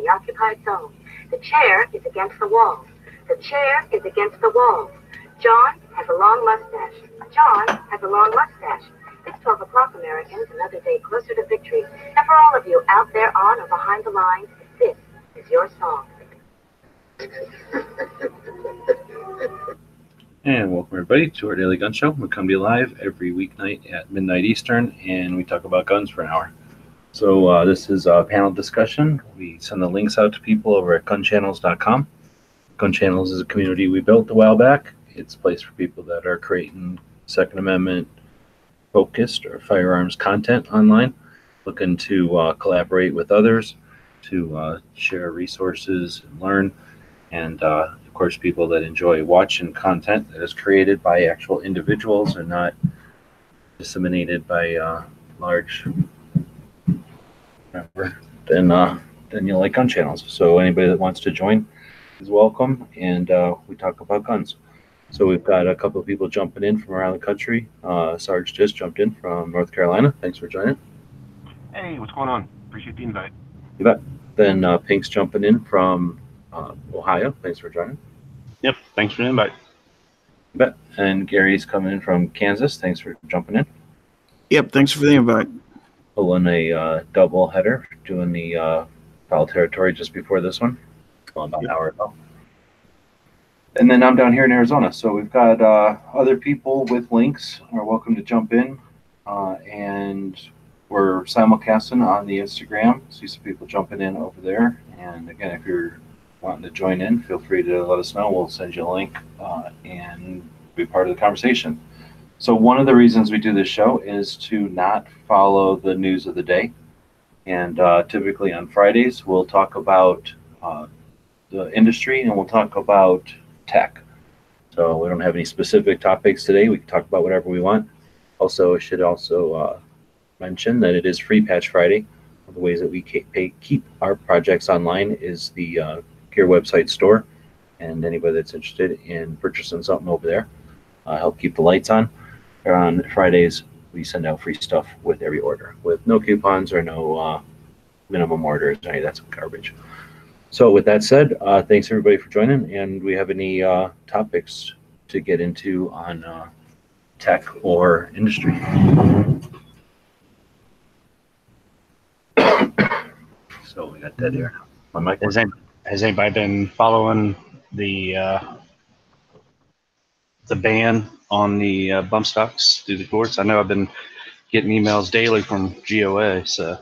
occupied zone. The chair is against the wall. The chair is against the wall. John has a long mustache. John has a long mustache. It's 12 o'clock, Americans, another day closer to victory. And for all of you out there on or behind the lines, this is your song. And welcome everybody to our Daily Gun Show. We come to you live every weeknight at midnight Eastern, and we talk about guns for an hour. So this is a panel discussion. We send the links out to people over at gunchannels.com. Gun Channels is a community we built a while back. It's a place for people that are creating Second Amendment focused or firearms content online, looking to collaborate with others, to share resources and learn, and of course people that enjoy watching content that is created by actual individuals and not disseminated by large then you'll like Gun Channels. So anybody that wants to join is welcome, and we talk about guns. So we've got a couple of people jumping in from around the country. Sarge just jumped in from North Carolina. Thanks for joining. Hey, what's going on? Appreciate the invite. You bet. Then Pink's jumping in from Ohio. Thanks for joining. Yep, thanks for the invite. You bet. And Gary's coming in from Kansas. Thanks for jumping in. Yep, thanks for the invite. Pulling a double header, doing the Foul Territory just before this one. About an hour ago. And then I'm down here in Arizona. So we've got other people with links are welcome to jump in. And we're simulcasting on the Instagram. See some people jumping in over there. And again, if you're wanting to join in, feel free to let us know. We'll send you a link and be part of the conversation. So one of the reasons we do this show is to not follow the news of the day. And typically on Fridays, we'll talk about the industry and we'll talk about tech. So we don't have any specific topics today. We can talk about whatever we want. Also, I should also mention that it is Free Patch Friday. One of the ways that we keep our projects online is the Gear website store. And anybody that's interested in purchasing something over there, help keep the lights on. On Fridays, we send out free stuff with every order, with no coupons or no minimum orders or any of that garbage. So with that said, thanks everybody for joining. And we have any topics to get into on tech or industry? So we got that here. My mic. Has anybody been following the ban on the bump stocks through the courts? I know I've been getting emails daily from GOA, so.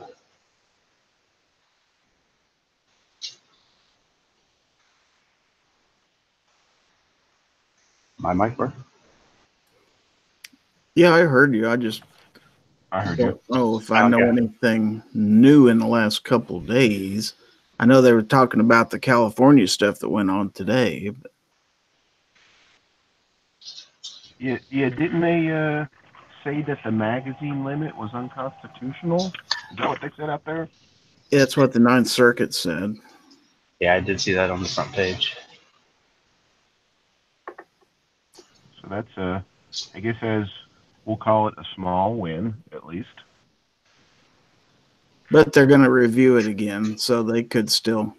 My mic work? Yeah, I heard you. I heard you. don't know if I know anything new in the last couple of days. I know they were talking about the California stuff that went on today. But... Yeah, didn't they say that the magazine limit was unconstitutional? Is that what they said out there? Yeah, that's what the Ninth Circuit said. Yeah, I did see that on the front page. So that's I guess we'll call it a small win, at least. But they're going to review it again, so they could change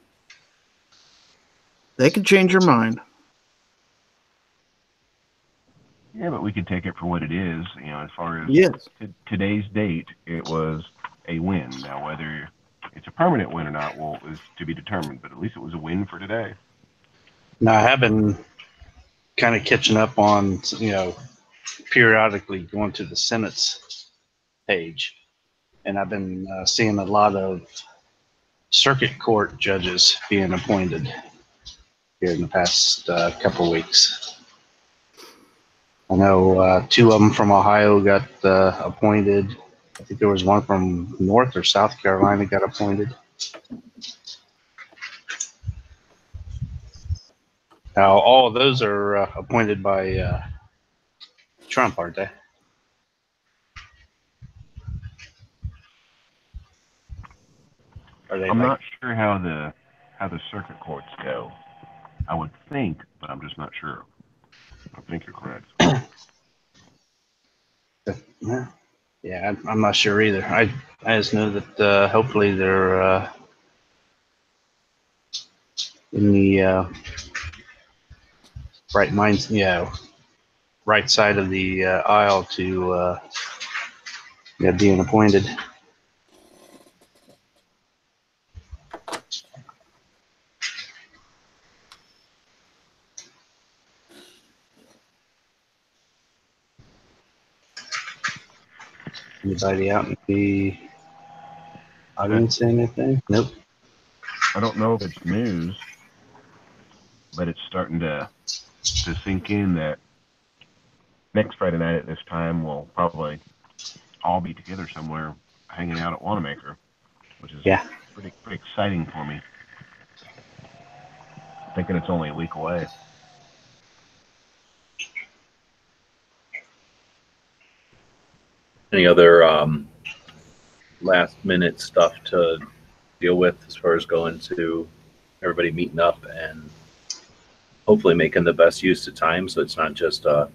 their mind. Yeah, but we could take it for what it is. You know, as far as today's date, it was a win. Now, whether it's a permanent win or not, is to be determined. But at least it was a win for today. Now, I have been kind of catching up on, periodically going to the Senate's page. And I've been seeing a lot of circuit court judges being appointed here in the past couple of weeks. I know 2 of them from Ohio got appointed. I think there was one from North or South Carolina got appointed. Now, all of those are appointed by Trump, aren't they? I'm not sure how the circuit courts go. I would think, but I'm just not sure. I think you're correct. Yeah, I'm not sure either. I just know that hopefully they're in the right minds, right side of the aisle to being appointed. Anybody out in the audience say anything? Nope. I don't know if it's news, but it's starting to sink in that next Friday night at this time we'll probably all be together somewhere hanging out at Wanamaker, which is pretty exciting for me. Thinking it's only a week away. Any other last minute stuff to deal with as far as going to everybody meeting up and hopefully making the best use of time, so it's not just a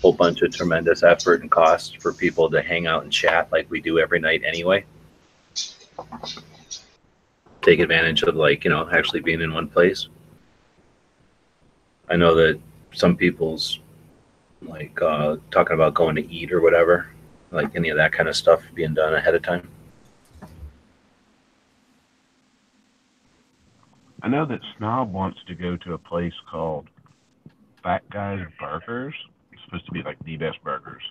whole bunch of tremendous effort and cost for people to hang out and chat like we do every night anyway. Take advantage of, like, actually being in one place. I know that some people's like talking about going to eat or whatever, like any of that kind of stuff being done ahead of time. I know that Snob wants to go to a place called Fat Guy's Burgers. It's supposed to be like the best burgers,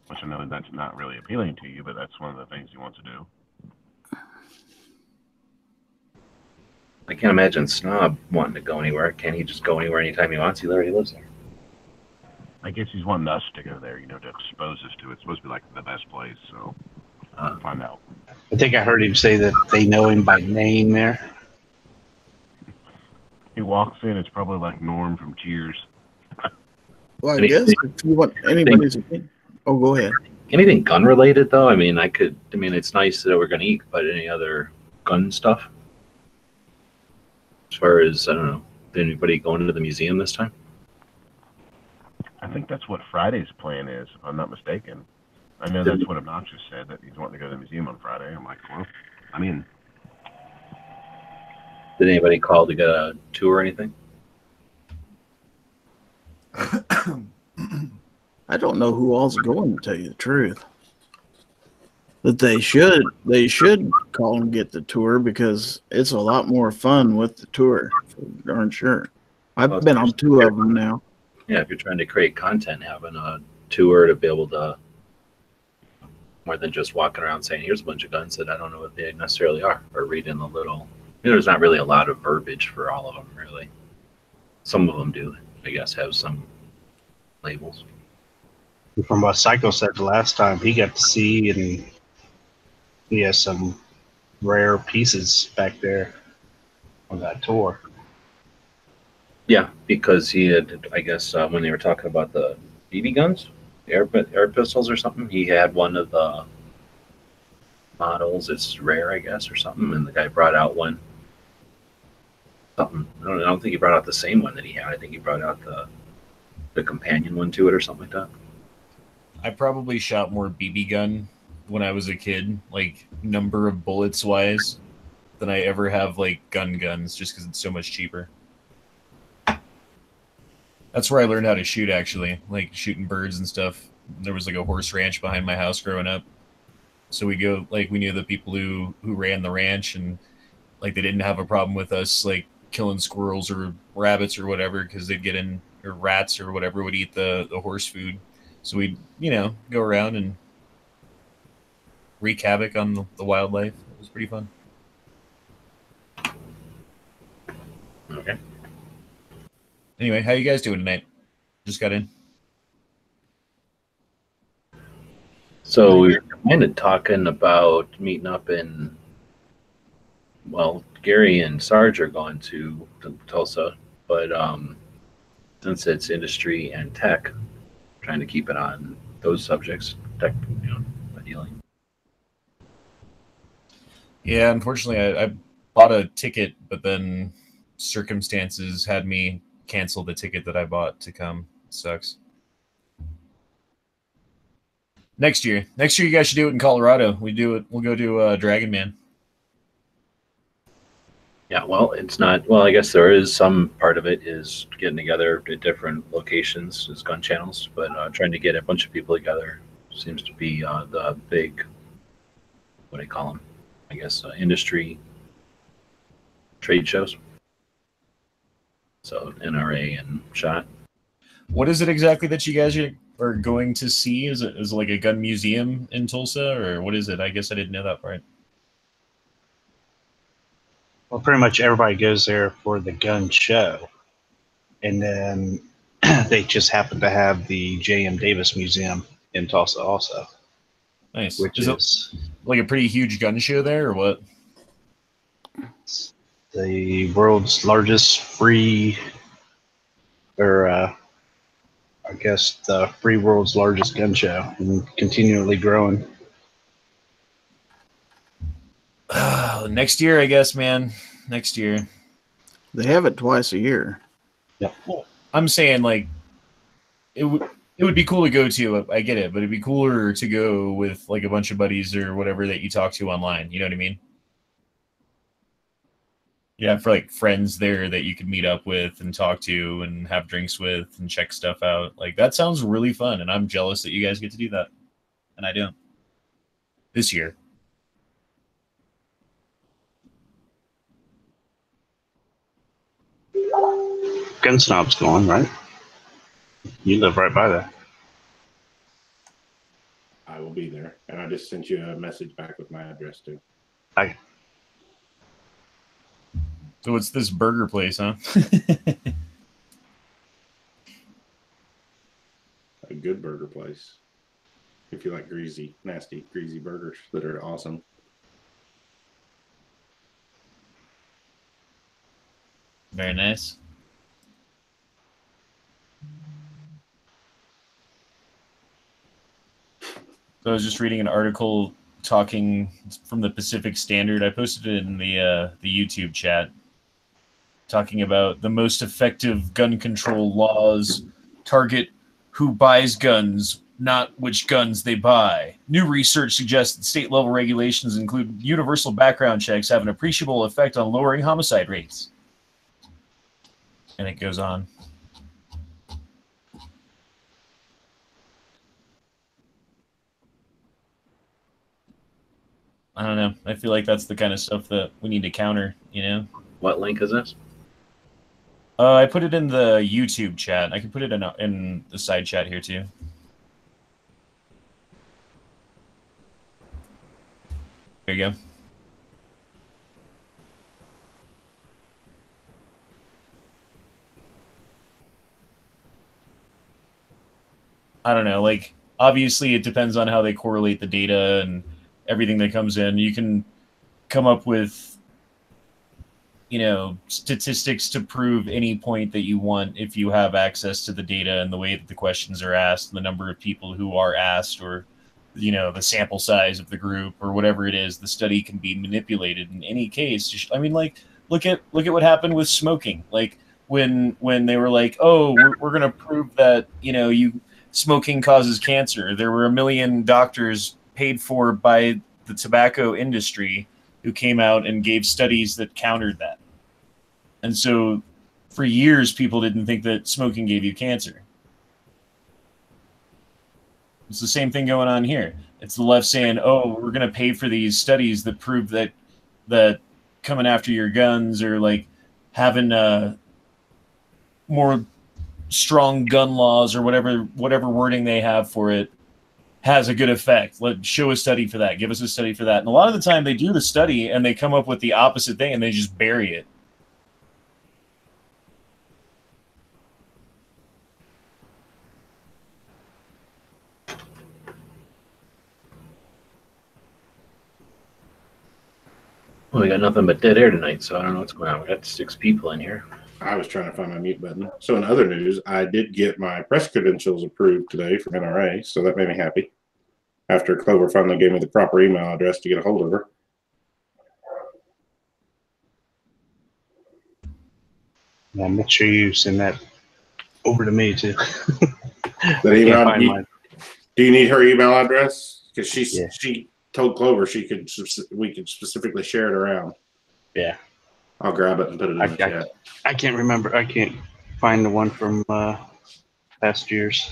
which I know that's not really appealing to you, but that's one of the things he wants to do. I can't imagine Snob wanting to go anywhere. Can't he just go anywhere anytime he wants? He already lives there. I guess he's wanting us to go there, to expose us to it. It's supposed to be like the best place, so we'll find out. I think I heard him say that they know him by name there. He walks in, it's probably like Norm from Cheers. Well, I guess if you want anybody's opinion. Oh, go ahead. Anything gun related though? It's nice that we're gonna eat, but any other gun stuff? As far as, I don't know, anybody going to the museum this time? I think that's what Friday's plan is, if I'm not mistaken. I know that's what Obnoxious said, that he's wanting to go to the museum on Friday. I'm like, well, I'm in. Did anybody call to get a tour or anything? I don't know who all's going, to tell you the truth. But they should call and get the tour, because it's a lot more fun with the tour, for darn sure. I've been on 2 of them now. Yeah, if you're trying to create content, having a tour to be able to, more than just walking around saying, here's a bunch of guns that I don't know what they necessarily are, or reading the little, there's not really a lot of verbiage for all of them, really. Some of them do, I guess, have some labels. From what Psycho said the last time, he got to see, and he has some rare pieces back there on that tour. Yeah, because he had, I guess, when they were talking about the BB guns, air pistols or something, he had one of the models. It's rare, I guess, or something, and the guy brought out one. Something. I don't think he brought out the same one that he had. I think he brought out the companion one to it or something like that. I probably shot more BB gun when I was a kid, like number of bullets wise, than I ever have like guns, just because it's so much cheaper. That's where I learned how to shoot, actually, like shooting birds and stuff. There was like a horse ranch behind my house growing up, so we knew the people who ran the ranch, and like they didn't have a problem with us like killing squirrels or rabbits or whatever, because they'd get in, or rats or whatever would eat the horse food. So we'd, go around and wreak havoc on the wildlife. It was pretty fun. Okay. Anyway, how you guys doing tonight? Just got in. So we were kind of talking about meeting up in, well, Gary and Sarge are going to Tulsa, but since it's industry and tech, trying to keep it on those subjects, tech, ideally. Yeah, unfortunately, I bought a ticket, but then circumstances had me cancel the ticket that I bought to come. It sucks. Next year, you guys should do it in Colorado. We'll go do Dragon Man. Yeah, well, it's not. Well, I guess there is some part of it is getting together at different locations as gun channels, but trying to get a bunch of people together seems to be the big, what do you call them? I guess industry trade shows. So NRA and SHOT. What is it exactly that you guys are going to see? Is it like a gun museum in Tulsa, or what is it? I guess I didn't know that part. Well, pretty much everybody goes there for the gun show, and then they just happen to have the J.M. Davis Museum in Tulsa also. Nice. Which is it like a pretty huge gun show there, or what? It's the world's largest free, or I guess the free world's largest gun show, and continually growing. Next year, I guess, man. Next year. They have it twice a year. Yep. Well, I'm saying like it would be cool to go to. I get it, but it'd be cooler to go with like a bunch of buddies or whatever that you talk to online. You know what I mean? Yeah, for like friends there that you could meet up with and talk to and have drinks with and check stuff out. Like that sounds really fun, and I'm jealous that you guys get to do that, and I don't. This year. Gun Snob's going, right? You live right by there. I will be there, and I just sent you a message back with my address too. Hi. So it's this burger place, huh? A good burger place. If you like greasy, nasty, greasy burgers that are awesome. Very nice. So I was just reading an article talking from the Pacific Standard. I posted it in the YouTube chat, talking about the most effective gun control laws target who buys guns, not which guns they buy. New research suggests that state-level regulations include universal background checks have an appreciable effect on lowering homicide rates. And it goes on. I don't know. I feel like that's the kind of stuff that we need to counter, you know? What link is this? I put it in the YouTube chat. I can put it in the side chat here, too. There you go. I don't know. Like, obviously, it depends on how they correlate the data and everything that comes in. You can come up with, you know, statistics to prove any point that you want if you have access to the data and the way that the questions are asked and the number of people who are asked, or, you know, the sample size of the group or whatever it is. The study can be manipulated in any case. I mean, like, look at what happened with smoking. Like when they were like, oh, we're going to prove that, you know, smoking causes cancer. There were 1 million doctors paid for by the tobacco industry who came out and gave studies that countered that. And so for years, people didn't think that smoking gave you cancer. It's the same thing going on here. It's the left saying, oh, we're going to pay for these studies that prove that coming after your guns, or like having more strong gun laws or whatever wording they have for it has a good effect. Show a study for that. Give us a study for that. And a lot of the time they do the study and they come up with the opposite thing and they just bury it. Well, we got nothing but dead air tonight, so I don't know what's going on. We got 6 people in here. I was trying to find my mute button. So in other news, I did get my press credentials approved today from NRA, so that made me happy. After Clover finally gave me the proper email address to get a hold of her. Yeah, make sure you send that over to me too. Do you need her email address? Because she told Clover we could specifically share it around. Yeah. I'll grab it and put it in the chat. I can't remember. I can't find the one from past years.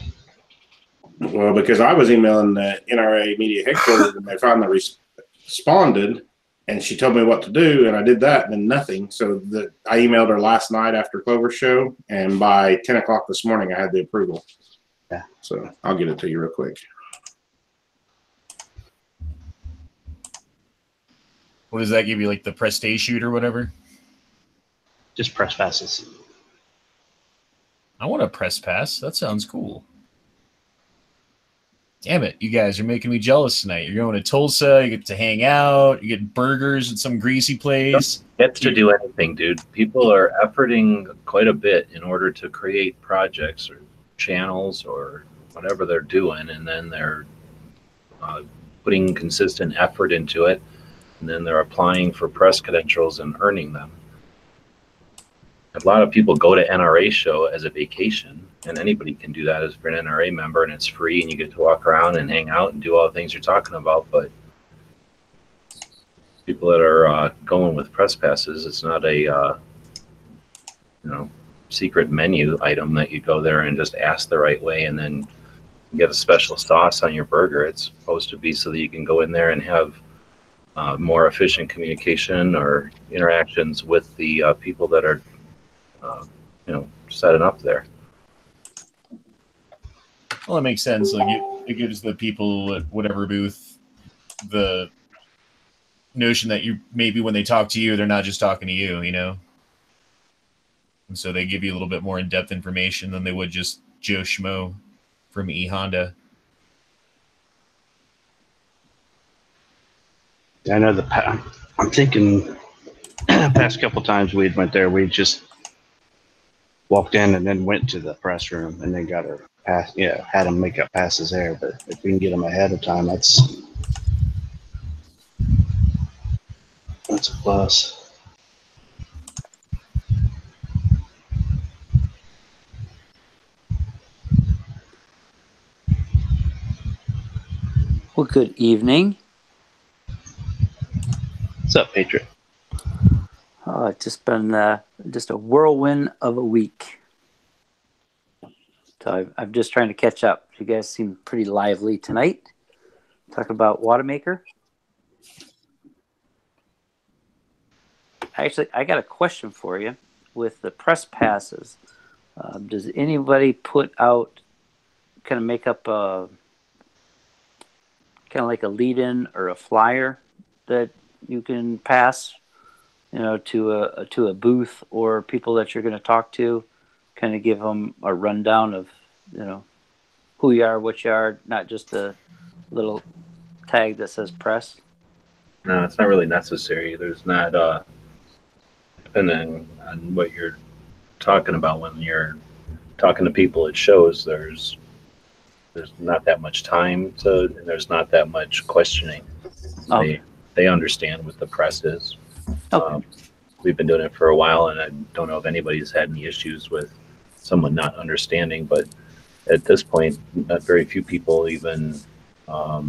Well, because I was emailing the NRA media headquarters and they finally responded, and she told me what to do, and I did that, and then nothing. So I emailed her last night after Clover's show, and by 10 o'clock this morning, I had the approval. Yeah. So I'll get it to you real quick. What does that give you, like the press day shoot or whatever? Just press passes. I want a press pass. That sounds cool. Damn it, you guys are making me jealous tonight. You're going to Tulsa, you get to hang out, you get burgers at some greasy place. Don't get to do anything, dude. People are efforting quite a bit in order to create projects or channels or whatever they're doing, and then they're putting consistent effort into it, and then they're applying for press credentials and earning them. A lot of people go to NRA show as a vacation, and anybody can do that as for an NRA member, and it's free, and you get to walk around and hang out and do all the things you're talking about. But people that are going with press passes, it's not a secret menu item that you go there and just ask the right way and then get a special sauce on your burger. It's supposed to be so that you can go in there and have more efficient communication or interactions with the people that are setting up there. Well, that makes sense. Like it gives the people at whatever booth the notion that you maybe when they talk to you, they're not just talking to you, And so they give you a little bit more in-depth information than they would just Joe Schmo from E Honda. I know I'm thinking the past couple times we went there, we just walked in and then went to the press room and then got our pass. Yeah, had them make up passes there. But if we can get them ahead of time, that's a plus. Well, good evening. What's up, Patriot? It's just been just a whirlwind of a week. So I'm just trying to catch up. You guys seem pretty lively tonight. Talking about Watermaker. Actually, I got a question for you. With the press passes, does anybody put out, kind of make up a, kind of like a lead-in or a flyer that you can pass, to a booth or people that you're going to talk to, kind of give them a rundown of, who you are, what you are, not just a little tag that says press? No, it's not really necessary. There's not, depending on what you're talking about when you're talking to people at shows, there's not that much time and there's not that much questioning. Okay. They understand what the press is. Okay. We've been doing it for a while, and I don't know if anybody's had any issues with someone not understanding, but at this point, not very few people even, are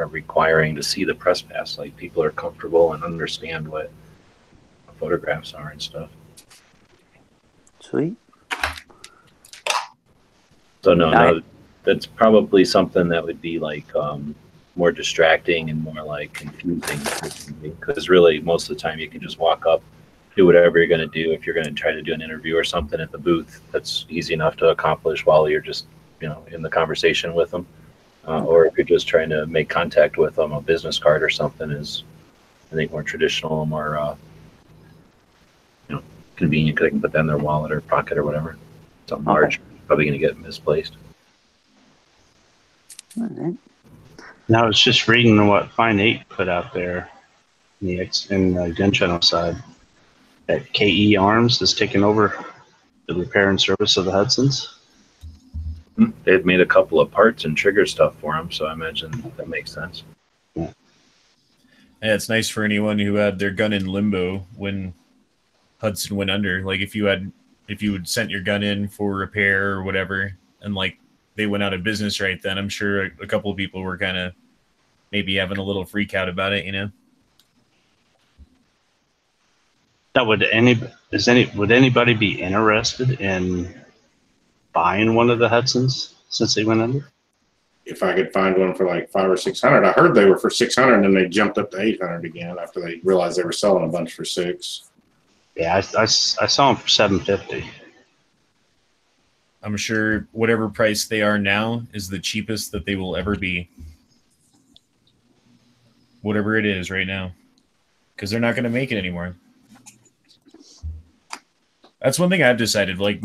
requiring to see the press pass. Like, people are comfortable and understand what photographs are and stuff. Sweet. So no, that's probably something that would be like more distracting and more like confusing, because really most of the time you can just walk up, do whatever you're going to do. If you're going to try to do an interview or something at the booth, that's easy enough to accomplish while you're just in the conversation with them. Or if you're just trying to make contact with them, a business card or something is, I think, more traditional and more convenient, because they can put that in their wallet or pocket or whatever. Something large, probably going to get misplaced. All right. Now I was just reading what Fine 8 put out there in the gun channel side, that KE Arms is taking over the repair and service of the Hudsons. They've made a couple of parts and trigger stuff for them, so I imagine that makes sense. Yeah, it's nice for anyone who had their gun in limbo when Hudson went under. Like, if you had sent your gun in for repair or whatever, and like they went out of business right then, I'm sure a couple of people were kind of maybe having a little freak out about it, Now, would anybody be interested in buying one of the Hudsons since they went under? If I could find one for like 500 or 600, I heard they were for 600, and then they jumped up to 800 again after they realized they were selling a bunch for 6. Yeah, I saw them for 750. I'm sure whatever price they are now is the cheapest that they will ever be. Whatever it is right now. Because they're not going to make it anymore. That's one thing I've decided. Like,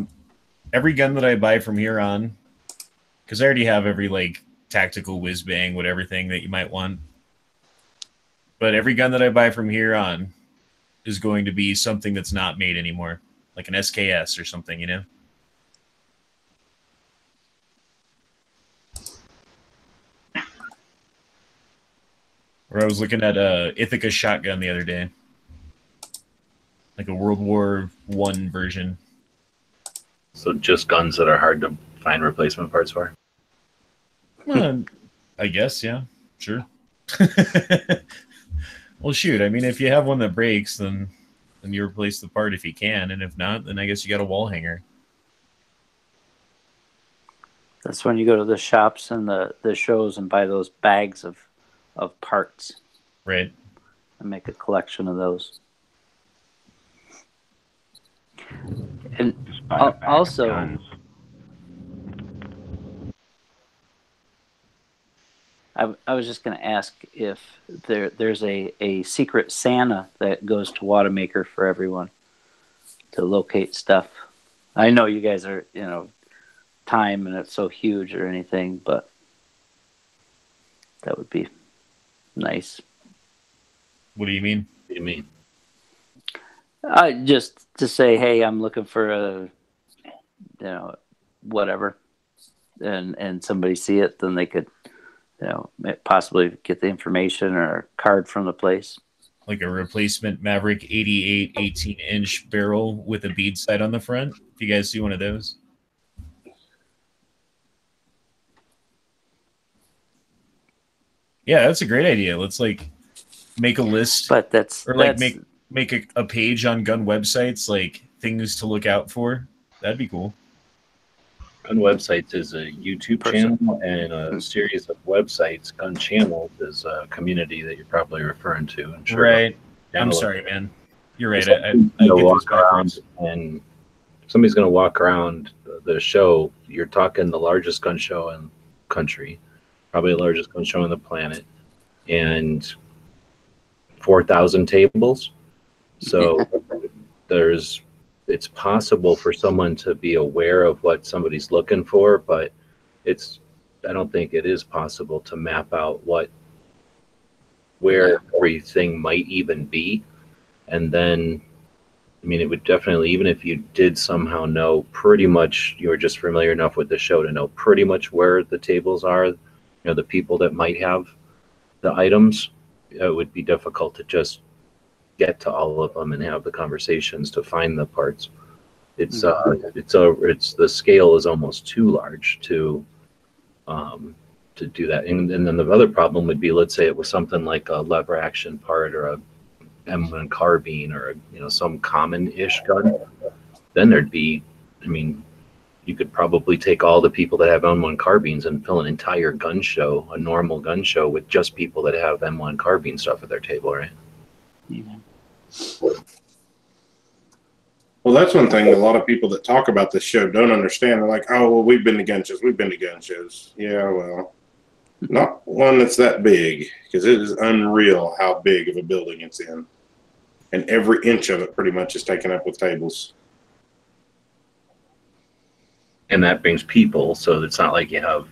every gun that I buy from here on, because I already have every, like, tactical whiz-bang, whatever thing that you might want. But every gun that I buy from here on is going to be something that's not made anymore. Like an SKS or something, you know? Or I was looking at a Ithaca shotgun the other day. Like a World War I version. So just guns that are hard to find replacement parts for? I guess, yeah. Sure. Well, shoot. I mean, if you have one that breaks, then you replace the part if you can. And if not, then I guess you got a wall hanger. That's when you go to the shops and the shows and buy those bags of parts. Right. And make a collection of those. And also, I was just going to ask if there's a secret Santa that goes to Wadamaker for everyone to locate stuff. I know you guys are, time and it's so huge or anything, but that would be nice. What do you mean? What do you mean? Just to say, hey, I'm looking for whatever, and somebody see it, then they could, possibly get the information or a card from the place. Like a replacement Maverick 88 18-inch barrel with a bead sight on the front. If you guys see one of those. Yeah, that's a great idea. Let's make a list, but make a page on gun websites, like things to look out for. That'd be cool. Gun Websites is a YouTube channel, and a series of websites. Gun Channels is a community that you're probably referring to. I'm sure. Right. I'm sorry, man. You're right. I get walk around, and somebody's going to walk around the show. You're talking the largest gun show in the country, probably the largest gun show on the planet, and 4,000 tables. So it's possible for someone to be aware of what somebody's looking for, but I don't think it is possible to map out where everything might even be. And then, I mean, it would definitely, even if you did somehow know pretty much, you were just familiar enough with the show to know pretty much where the tables are, the people that might have the items, it would be difficult to just get to all of them and have the conversations to find the parts. It's the scale is almost too large to do that. And then the other problem would be, let's say it was something like a lever action part or a M1 carbine or some common-ish gun. Then there'd be, I mean, you could probably take all the people that have M1 carbines and fill an entire gun show, a normal gun show, with just people that have M1 carbine stuff at their table, right? Yeah. Well, that's one thing a lot of people that talk about this show don't understand. They're like, oh, well, we've been to gun shows. We've been to gun shows. Yeah, well, not one that's that big, because it is unreal how big of a building it's in. And every inch of it pretty much is taken up with tables. And that brings people, so it's not like you have,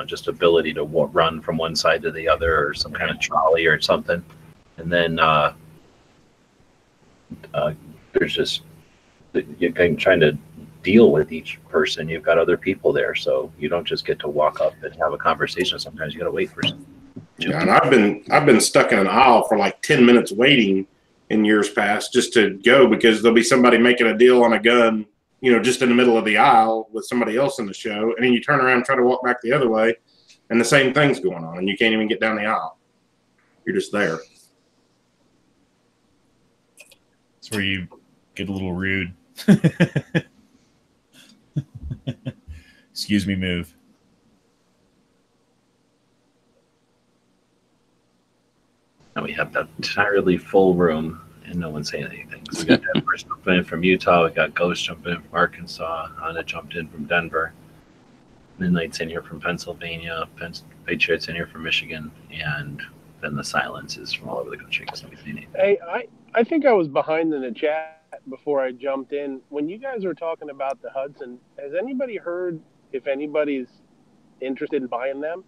just ability to run from one side to the other or some kind of trolley or something. And then there's just, you're trying to deal with each person. You've got other people there, so you don't just get to walk up and have a conversation. Sometimes you got to wait for some. Yeah, and I've been stuck in an aisle for like 10 minutes waiting in years past just to go, because there'll be somebody making a deal on a gun, just in the middle of the aisle with somebody else in the show, and then you turn around and try to walk back the other way, and the same thing's going on, and you can't even get down the aisle. You're just there. That's where you get a little rude. Excuse me, move. Now we have that entirely full room, and no one's saying anything. So we got Denver jumping in from Utah. We got Ghost jumping in from Arkansas. Anna jumped in from Denver. Midnight's in here from Pennsylvania. Patriots in here from Michigan. And then the silence is from all over the country because nobody's saying anything. Hey, I think I was behind in the chat before I jumped in. When you guys were talking about the Hudson, has anybody heard if anybody's interested in buying them?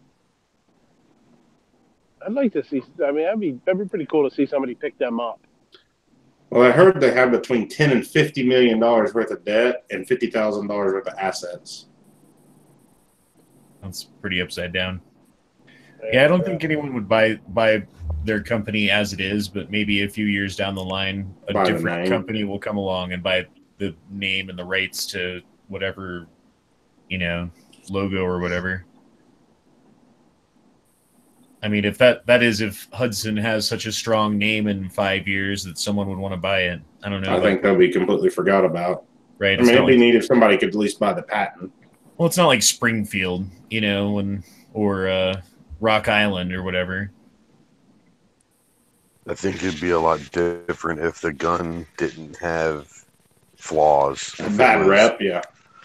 I'd like to see. I mean, that'd be pretty cool to see somebody pick them up. Well, I heard they have between $10 and $50 million worth of debt and $50,000 worth of assets. That's pretty upside down. Yeah, I don't think anyone would buy their company as it is, but maybe a few years down the line, a different company will come along and buy the name and the rights to whatever, logo or whatever. I mean, if if Hudson has such a strong name in 5 years that someone would want to buy it, I don't know. I think they'll be completely forgot about. Right. I mean, it'd be neat if somebody could at least buy the patent. Well, it's not like Springfield, or Rock Island or whatever. I think it'd be a lot different if the gun didn't have flaws. Bad rep, yeah.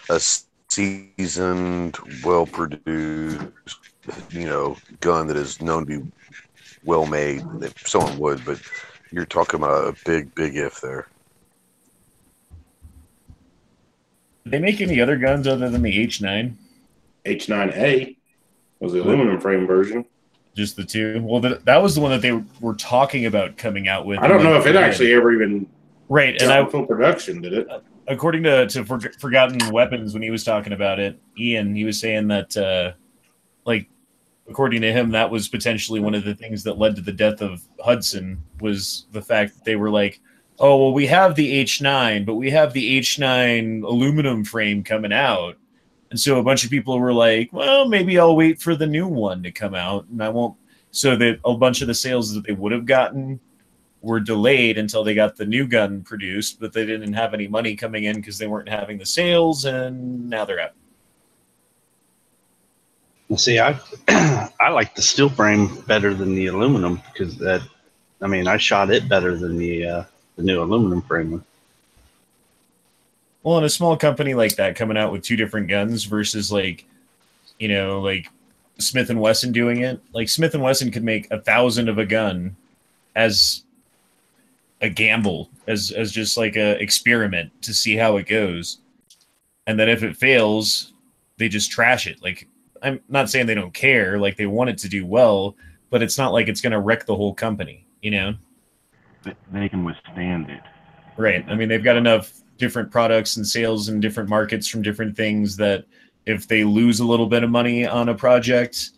A seasoned, well-produced, gun that is known to be well-made. If someone would, but you're talking about a big, big if there. Did they make any other guns other than the H9? H9A was the aluminum frame version. Just the two? Well, that was the one that they were talking about coming out with. I don't know if it actually ever even and full production, did it? According to Forgotten Weapons, when he was talking about it, Ian, he was saying that, according to him, that was potentially one of the things that led to the death of Hudson, was the fact that they were like, oh, well, we have the H9, but we have the H9 aluminum frame coming out. And so a bunch of people were like, well, maybe I'll wait for the new one to come out, and I won't. So that a bunch of the sales that they would have gotten were delayed until they got the new gun produced, but they didn't have any money coming in because they weren't having the sales, and now they're out. See, I like the steel frame better than the aluminum because I shot it better than the new aluminum frame. Well, in a small company like that coming out with two different guns versus like Smith & Wesson doing it, like Smith & Wesson could make 1,000 of a gun as a gamble, as just like a experiment to see how it goes. And then if it fails, they just trash it. Like, I'm not saying they don't care, like they want it to do well, but it's not like it's going to wreck the whole company, They can withstand it. Right. I mean, they've got enough different products and sales in different markets from different things that if they lose a little bit of money on a project,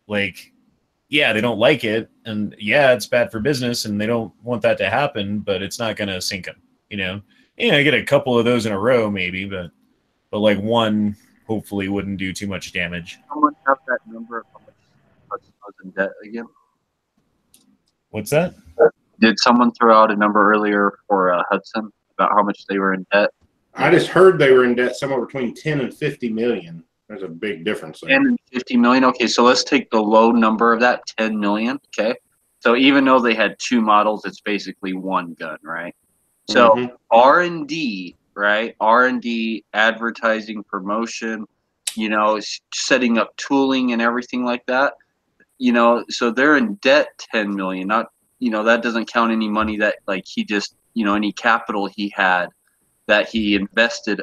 they don't like it, and it's bad for business, and they don't want that to happen, but it's not going to sink them, I get a couple of those in a row maybe, but like one hopefully wouldn't do too much damage. Someone have that number of how much Hudson was in debt again? What's that? Did someone throw out a number earlier for Hudson about how much they were in debt? I just heard they were in debt somewhere between 10 and 50 million. There's a big difference there. 10 and 50 million. Okay, so let's take the low number of that, 10 million. Okay. So even though they had two models, it's basically one gun, right? So R&D, right? R&D, advertising, promotion, setting up tooling and everything like that. So they're in debt 10 million. Not, that doesn't count any money that he just, any capital he had that he invested,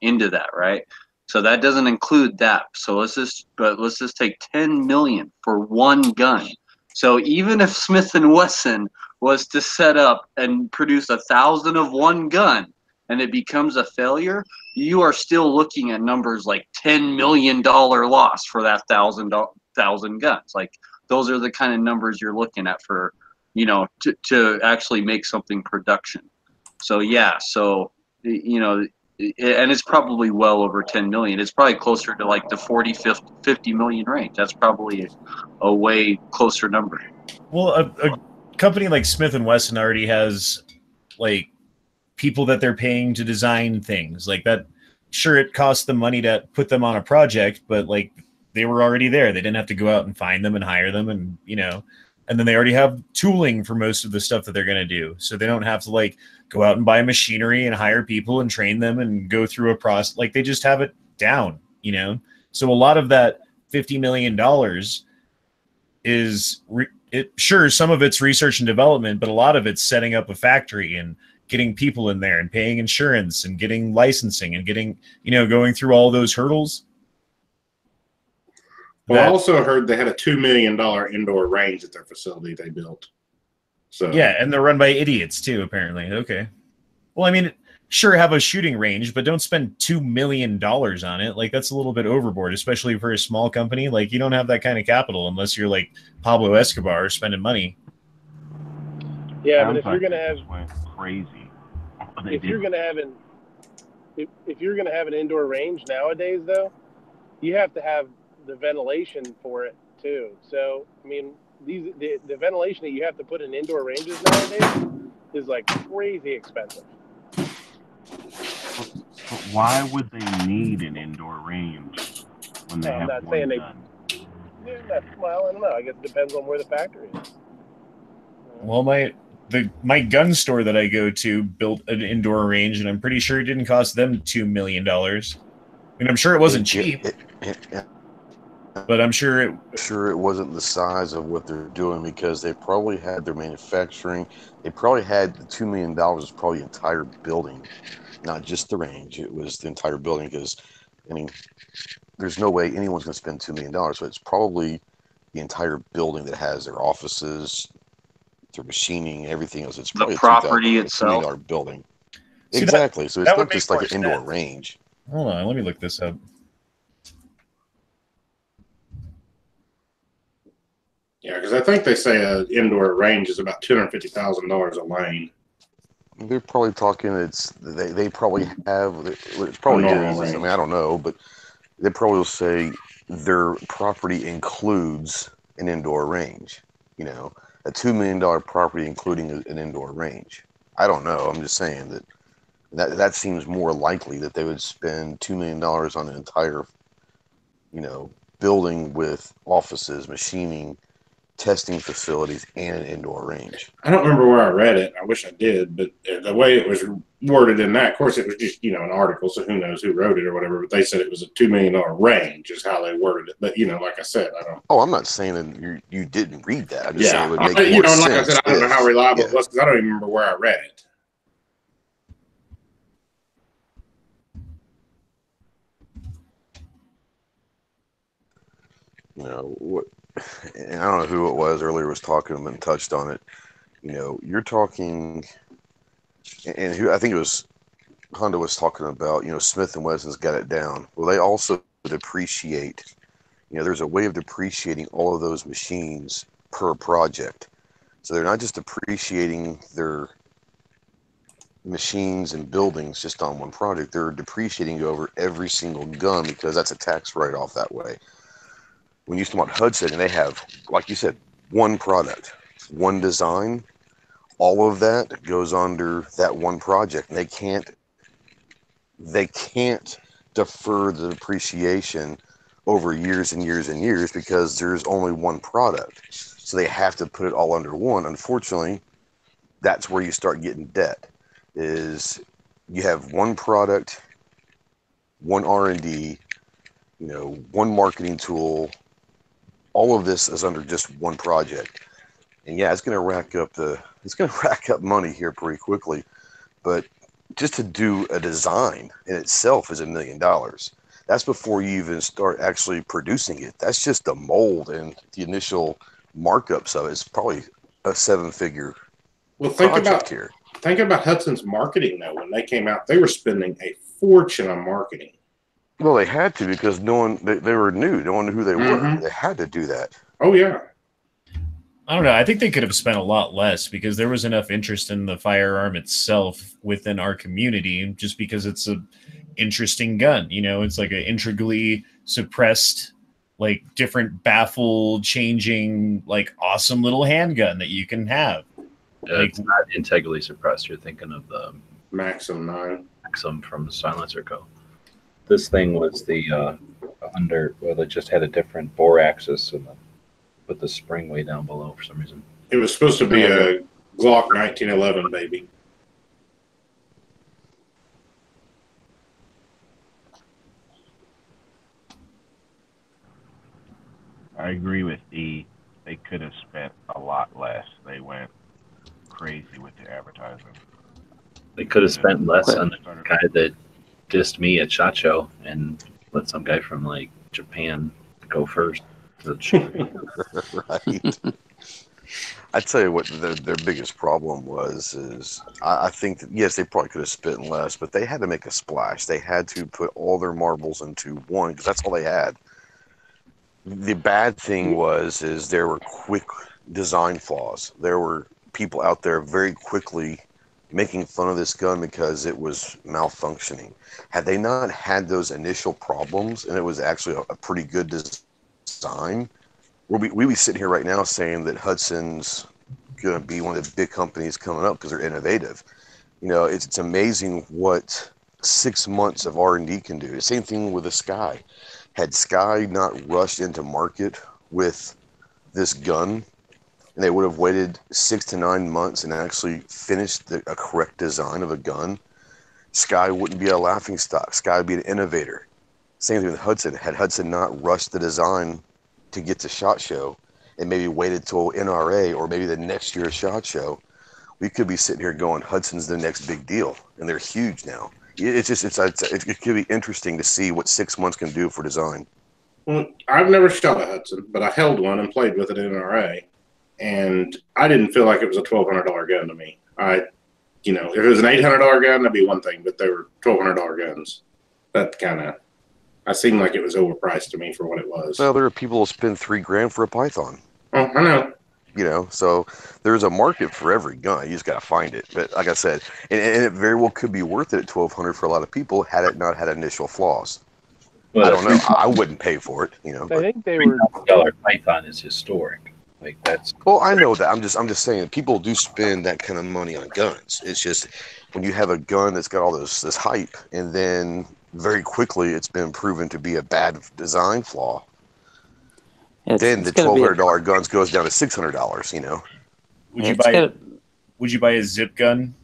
into that, right? So that doesn't include that. So let's just take 10 million for one gun. So even if Smith & Wesson was to set up and produce 1,000 of one gun and it becomes a failure, you are still looking at numbers like $10 million loss for that 1,000 guns. Like, those are the kind of numbers you're looking at for, to actually make something production. So and it's probably well over 10 million. It's probably closer to like the 40, 50 million range. That's probably a way closer number. Well, a company like Smith & Wesson already has people that they're paying to design things like that. Sure, it costs them money to put them on a project, but like they were already there. They didn't have to go out and find them and hire them, and and then they already have tooling for most of the stuff that they're going to do. So they don't have to like go out and buy machinery and hire people and train them and go through a process. Like they just have it down, So a lot of that $50 million is sure, some of it's research and development, but a lot of it's setting up a factory and getting people in there and paying insurance and getting licensing and getting, going through all those hurdles. Well, I also heard they had a $2 million indoor range at their facility they built. So yeah, and they're run by idiots too, apparently. Okay. Well, I mean, sure, have a shooting range, but don't spend $2 million on it. Like that's a little bit overboard, especially for a small company. Like you don't have that kind of capital unless you're like Pablo Escobar spending money. Yeah, but if you're gonna have crazy, if you're gonna have an indoor range nowadays, though, you have to have the ventilation for it too. So I mean, the ventilation that you have to put in indoor ranges nowadays is like crazy expensive. But why would they need an indoor range when they have one gun? Well, I don't know. I guess it depends on where the factory is. Well, my gun store that I go to built an indoor range, and I'm pretty sure it didn't cost them $2 million. I mean, I'm sure it wasn't cheap, but I'm sure it wasn't the size of what they're doing, because they probably had their manufacturing. They probably had the $2 million was probably the entire building, not just the range. It was the entire building, because I mean, there's no way anyone's going to spend $2 million. So it's probably the entire building that has their offices, their machining, everything else. It's probably the property itself. $2 million building. See, exactly. So it's that not just like an indoor range. Hold on, let me look this up. Yeah, because I think they say an indoor range is about $250,000 a lane. They're probably talking. They probably have. It probably is. I mean, I don't know, but they probably will say their property includes an indoor range. A $2 million property including an indoor range. I don't know. I'm just saying that seems more likely that they would spend $2 million on an entire, building with offices, machining, testing facilities, and an indoor range. I don't remember where I read it. I wish I did, but the way it was worded in that, of course, it was just, an article, so who knows who wrote it or whatever, but they said it was a $2 million range is how they worded it. But, like I said, I don't. Oh, I'm not saying that you didn't read that. I'm just saying it would make more sense. Like I said, I don't know how reliable it was, because I don't even remember where I read it. What? And I don't know who it was earlier was talking and touched on it. You're talking, and who I think it was Honda was talking about. Smith and Wesson's got it down. Well, they also depreciate. There's a way of depreciating all of those machines per project. So they're not just depreciating their machines and buildings just on one project. They're depreciating over every single gun, because that's a tax write-off that way. When you talk about Hudson, and they have, like you said, one product, one design, all of that goes under that one project. And they can't defer the depreciation over years and years and years, because there's only one product. So they have to put it all under one. Unfortunately, that's where you start getting debt, is you have one product, one R&D, one marketing tool. All of this is under just one project. And yeah, it's going to rack up money here pretty quickly. But just to do a design in itself is $1 million. That's before you even start actually producing it. That's just the mold and the initial markups of it. It's probably a 7-figure project here. Think about Hudson's marketing, though. When they came out, they were spending a fortune on marketing. Well, they had to, because they were new. No one knew who they were. They had to do that. Oh, yeah. I don't know. I think they could have spent a lot less, because there was enough interest in the firearm itself within our community, just because it's a interesting gun. It's like an integrally suppressed, like different baffle changing, like awesome little handgun that you can have. It's not integrally suppressed. You're thinking of the Maxim 9. Maxim from Silencer Co. This thing was the it just had a different bore axis and put the spring way down below for some reason. It was supposed to be a Glock 1911 baby. I agree with E. They could have spent a lot less. They went crazy with the advertising. They could have spent less on the guy that dissed me at SHOT Show and let some guy from like Japan go first. Right. I tell you what, their biggest problem is I think that yes, they probably could have spent less, but they had to make a splash. They had to put all their marbles into one because that's all they had. The bad thing is there were quick design flaws. There were people out there very quickly making fun of this gun because it was malfunctioning. Had they not had those initial problems and it was actually a pretty good design, we'd be sitting here right now saying that Hudson's going to be one of the big companies coming up because they're innovative. You know, it's amazing what 6 months of R&D can do. The same thing with the Sky. Had Sky not rushed into market with this gun, and they would have waited 6 to 9 months and actually finished a correct design of a gun, Sky wouldn't be a laughing stock. Sky would be an innovator. Same thing with Hudson. Had Hudson not rushed the design to get to SHOT Show and maybe waited till NRA or maybe the next year's SHOT Show, we could be sitting here going, Hudson's the next big deal, and they're huge now. It could be interesting to see what 6 months can do for design. Well, I've never shot a Hudson, but I held one and played with it in NRA, and I didn't feel like it was a $1,200 gun to me. If it was an $800 gun, that'd be one thing, but they were $1,200 guns. That I seemed like it was overpriced to me for what it was. Well, there are people who spend $3,000 for a Python. Oh, I know. So there's a market for every gun. You just got to find it. But like I said, and it very well could be worth it at $1,200 for a lot of people had it not had initial flaws. Well, I don't know. I wouldn't pay for it. I think they were $3,000 Python is historic. Like that's. Well, I know that. I'm just saying people do spend that kind of money on guns. It's just when you have a gun that's got all this hype, and then very quickly it's been proven to be a bad design flaw. Then the $1,200 guns goes down to $600. Would you buy a zip gun,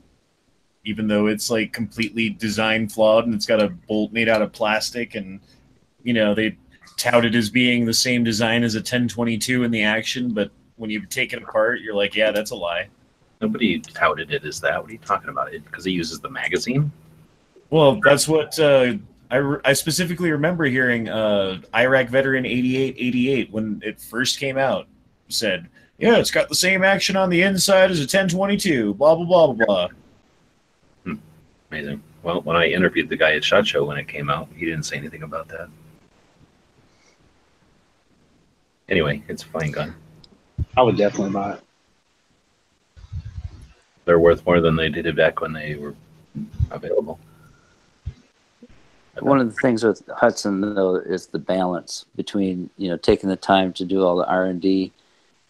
even though it's like completely design flawed and it's got a bolt made out of plastic, and they tout it as being the same design as a 1022 in the action, but when you take it apart, you're like, yeah, that's a lie. Nobody touted it as that. What are you talking about? It because it uses the magazine. Well, that's what I specifically remember hearing. Iraq veteran 8888 when it first came out said, "Yeah, it's got the same action on the inside as a 1022." Blah blah blah blah blah. Amazing. Well, when I interviewed the guy at SHOT Show when it came out, he didn't say anything about that. Anyway, it's a fine gun. I would definitely buy it. They're worth more than they did back when they were available. One of the things with Hudson, though, is the balance between taking the time to do all the R&D,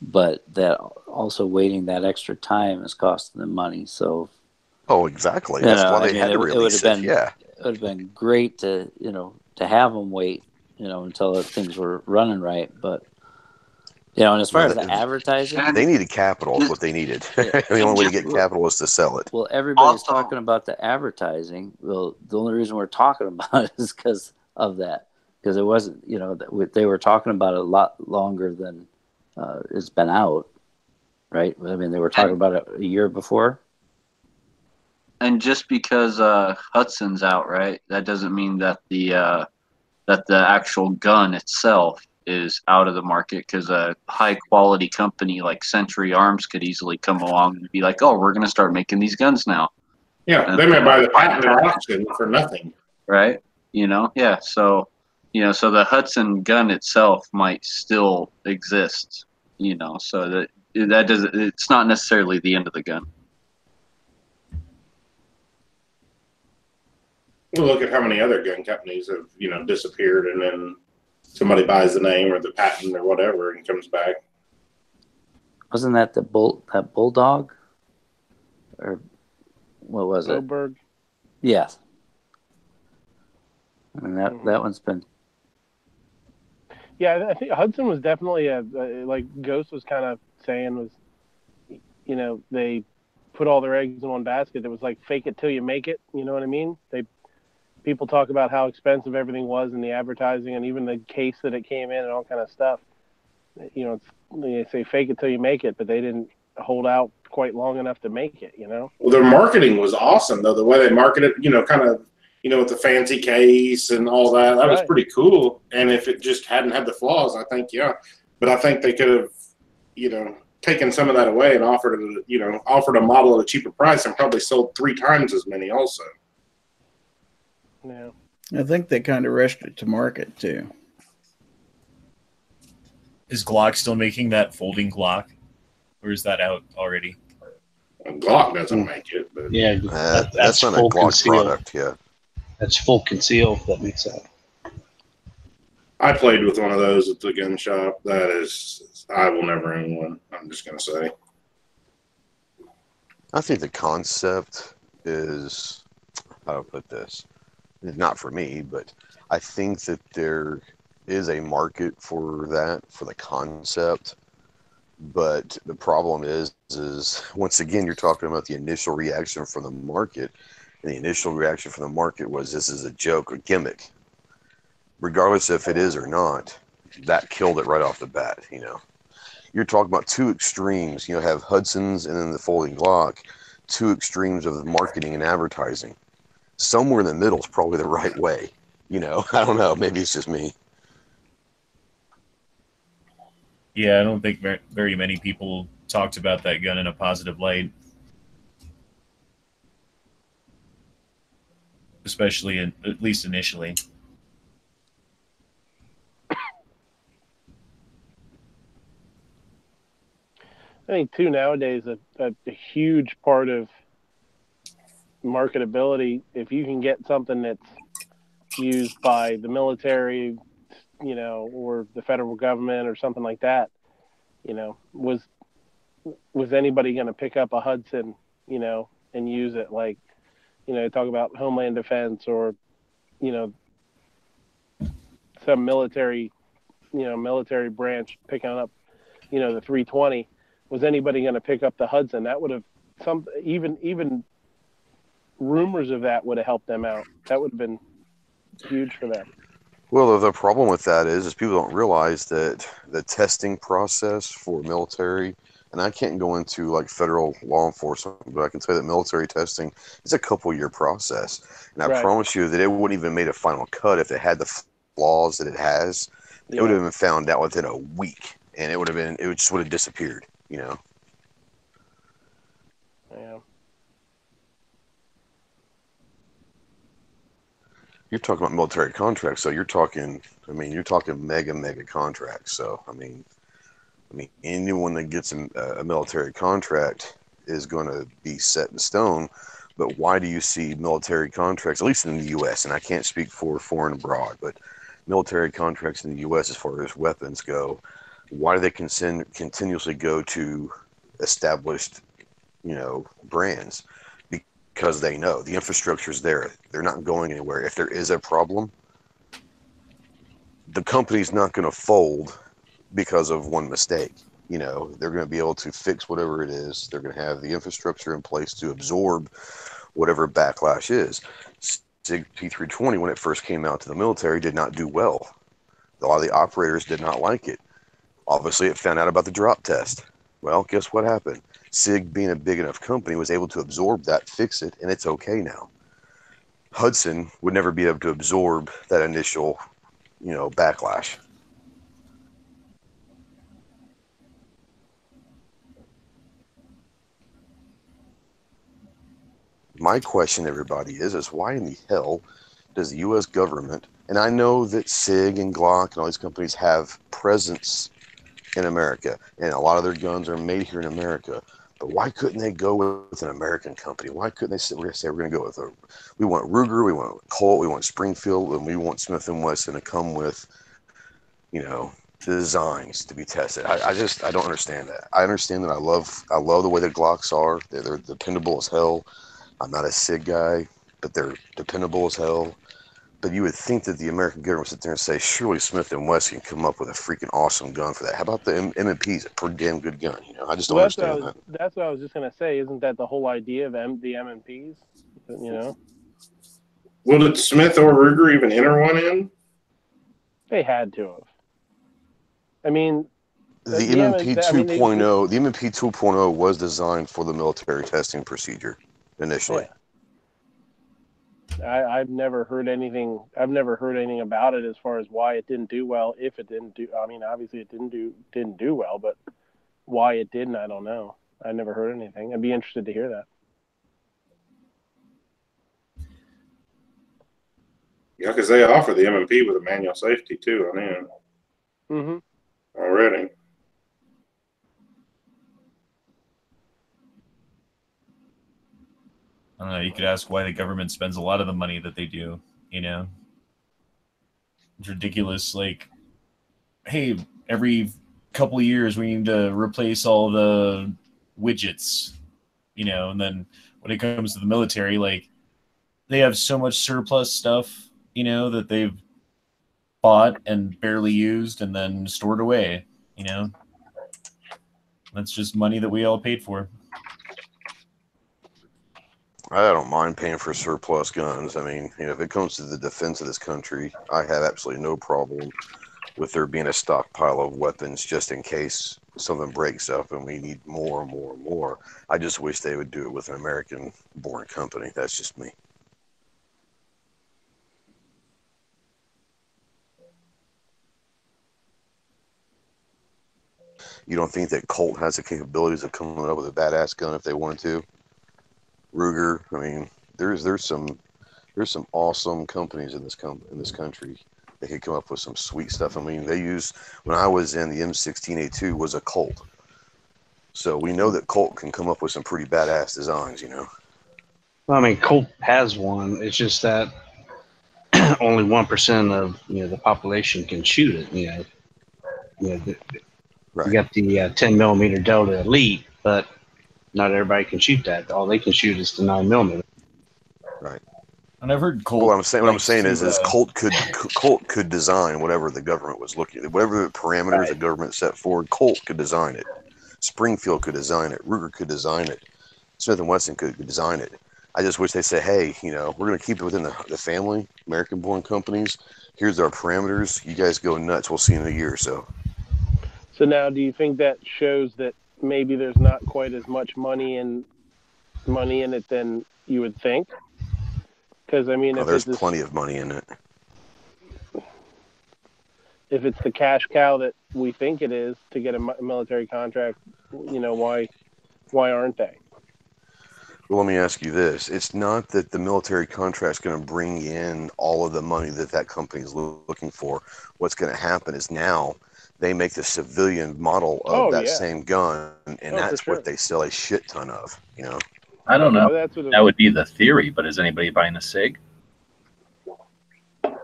but that also waiting that extra time is costing them money. So, exactly. That's why they had to release it. Yeah, it would have been great to have them wait until things were running right, but. And as far as the advertising, they needed capital. Is what they needed. The only way to get capital is to sell it. Well, everybody's talking about the advertising. Well, the only reason we're talking about it is because of that. Because it wasn't, they were talking about it a lot longer than it's been out, right? I mean, they were talking about it a year before. And just because Hudson's out, right? That doesn't mean that the actual gun itself is out of the market, because a high quality company like Century Arms could easily come along and be like, "Oh, we're going to start making these guns now." Yeah, they may buy the patent at auction for nothing, right? Yeah. So, so the Hudson gun itself might still exist. So that doesn't. It's not necessarily the end of the gun. Well, look at how many other gun companies have disappeared, and then somebody buys the name or the patent or whatever and comes back. Wasn't that that Bulldog? Or what was Goldberg. Yes. And that one's been. Yeah, I think Hudson was definitely like Ghost was kind of saying was, they put all their eggs in one basket. It was like fake it till you make it. You know what I mean? People talk about how expensive everything was in the advertising and even the case that it came in and all kind of stuff. They say fake it till you make it, but they didn't hold out quite long enough to make it. Well, their marketing was awesome though. The way they marketed, kind of, with the fancy case and all that, that was pretty cool. And if it just hadn't had the flaws, I think, yeah. But I think they could have, taken some of that away and offered a model at a cheaper price and probably sold 3 times as many also. Yeah. I think they kind of rushed it to market too. Is Glock still making that folding Glock, or is that out already? Glock doesn't make it, but yeah, that's not a full Glock conceal. product. Yeah, That's full conceal. That makes that. I played with one of those at the gun shop. That is, I will never own one. I'm just gonna say. I think the concept is, how do I put this? Not for me, but I think that there is a market for that, for the concept. But the problem is once again, you're talking about the initial reaction from the market. And the initial reaction from the market was, this is a joke, a gimmick. Regardless if it is or not, that killed it right off the bat, You're talking about 2 extremes. Have Hudson's and then the folding Glock, 2 extremes of marketing and advertising. Somewhere in the middle is probably the right way. I don't know. Maybe it's just me. Yeah, I don't think very many people talked about that gun in a positive light. Especially, at least initially. I think too nowadays a huge part of marketability, if you can get something that's used by the military, or the federal government or something like that, was anybody going to pick up a Hudson, and use it? Like, talk about Homeland Defense or, some military branch picking up, the 320. Was anybody going to pick up the Hudson? That would have even rumors of that would have helped them out. That would have been huge for them. Well, the problem with that is people don't realize that the testing process for military, and I can't go into like federal law enforcement, but I can tell you that military testing is a couple-year process. And I promise you that it wouldn't even made a final cut if it had the flaws that it has. It would have been found out within a week, and it just would have disappeared, Yeah. You're talking about military contracts, so you're talking mega contracts. So I mean, anyone that gets a military contract is going to be set in stone. But why do you see military contracts, at least in the U.S., and I can't speak for foreign abroad, but military contracts in the U.S. as far as weapons go, why do they continuously go to established, brands? Because they know the infrastructure is there. They're not going anywhere. If there is a problem, the company's not going to fold because of one mistake. They're going to be able to fix whatever it is. They're going to have the infrastructure in place to absorb whatever backlash is. SIG P320, when it first came out to the military, did not do well. A lot of the operators did not like it. Obviously, it found out about the drop test. Well, guess what happened? SIG, being a big enough company, was able to absorb that, fix it, and it's okay now. Hudson would never be able to absorb that initial, backlash. My question, everybody, is why in the hell does the U.S. government, and I know that SIG and Glock and all these companies have presence in America, and a lot of their guns are made here in America, but why couldn't they go with an American company? Why couldn't they say we're going to go with we want Ruger, we want Colt, we want Springfield, and we want Smith & Wesson to come with, designs to be tested. I don't understand that. I understand that I love the way the Glocks are. They're dependable as hell. I'm not a SIG guy, but they're dependable as hell. But you would think that the American government would sit there and say, surely Smith & Wesson can come up with a freaking awesome gun for that. How about the M&P's a pretty damn good gun? You know, I just don't understand that. That's what I was just gonna say. Isn't that the whole idea of the M&Ps? You know. Well, did Smith or Ruger even enter one in? They had to have. I mean, the M&P 2.0, the M&P 2.0 was designed for the military testing procedure initially. Yeah. I've never heard anything. I've never heard anything about it as far as why it didn't do well. If it didn't do, I mean, obviously it didn't do well, but why it didn't, I don't know. I never heard anything. I'd be interested to hear that. Yeah, because they offer the M&P with a manual safety too on in. Mm-hmm. Already. I don't know. You could ask why the government spends a lot of the money that they do. You know, it's ridiculous. Like, hey, every couple of years we need to replace all the widgets. You know, and then when it comes to the military, like, they have so much surplus stuff, you know, that they've bought and barely used and then stored away. You know, that's just money that we all paid for. I don't mind paying for surplus guns. I mean, you know, if it comes to the defense of this country, I have absolutely no problem with there being a stockpile of weapons just in case something breaks up and we need more and more and more. I just wish they would do it with an American-born company. That's just me. You don't think that Colt has the capabilities of coming up with a badass gun if they wanted to? Ruger. I mean, there's some awesome companies in this country that could come up with some sweet stuff. I mean, when I was in the M16A2 was a Colt, so we know that Colt can come up with some pretty badass designs. You know. Well, I mean, Colt has one. It's just that only 1% of the population can shoot it. Right. You got the 10 millimeter Delta Elite, but not everybody can shoot that. All they can shoot is the 9 millimeter. Right. And I've heard Colt. What I'm saying is Colt could design whatever the government was looking at, whatever the parameters the government set forward. Colt could design it. Springfield could design it. Ruger could design it. Smith & Wesson could design it. I just wish they say, hey, we're going to keep it within the family, American-born companies. Here's our parameters. You guys go nuts. We'll see you in a year or so. So now, do you think that shows that maybe there's not quite as much money in it than you would think? Because I mean, there's plenty of money in it. If it's the cash cow that we think it is to get a military contract, why aren't they? Well, let me ask you this. It's not that the military contract's going to bring in all of the money that company is looking for. What's going to happen is now they make the civilian model of same gun, and that's what they sell a shit ton of, I don't know. That would be the theory, but is anybody buying a SIG?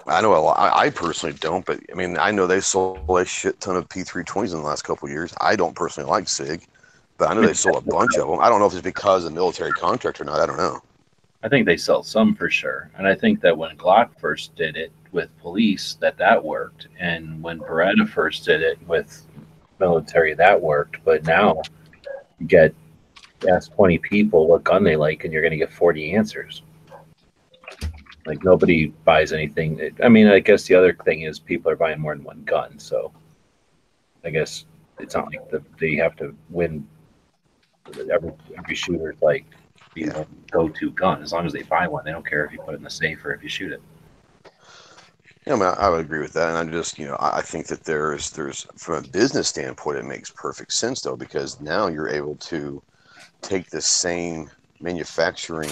I know a lot. I personally don't, but I mean, I know they sold a shit ton of P320s in the last couple of years. I don't personally like SIG, but I know they sold a bunch of them. I don't know if it's because of the military contract or not. I don't know. I think they sell some for sure. And I think that when Glock first did it with police, that worked. And when Beretta first did it with military, that worked. But now you ask 20 people what gun they like, and you're going to get 40 answers. Like, nobody buys anything. I mean, I guess the other thing is people are buying more than one gun. So I guess it's not like they have to win. Every shooter's like, go-to gun. As long as they buy one, they don't care if you put it in the safe or if you shoot it. Yeah, I mean, I would agree with that, and I'm just, I think that there's from a business standpoint, it makes perfect sense though, because now you're able to take the same manufacturing,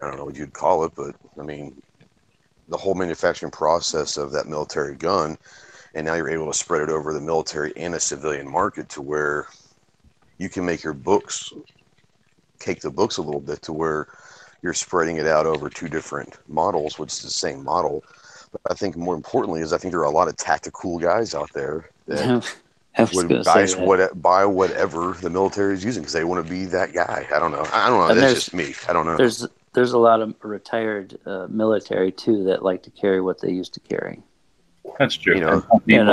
I don't know what you'd call it, but I mean, the whole manufacturing process of that military gun, and now you're able to spread it over the military and a civilian market to where you can make your books, cake the books a little bit to where you're spreading it out over two different models, which is the same model. But I think more importantly is I think there are a lot of tactical guys out there that would buy whatever the military is using because they want to be that guy. I don't know. That's just me. I don't know. there's a lot of retired military too that like to carry what they used to carry. That's true. You know, People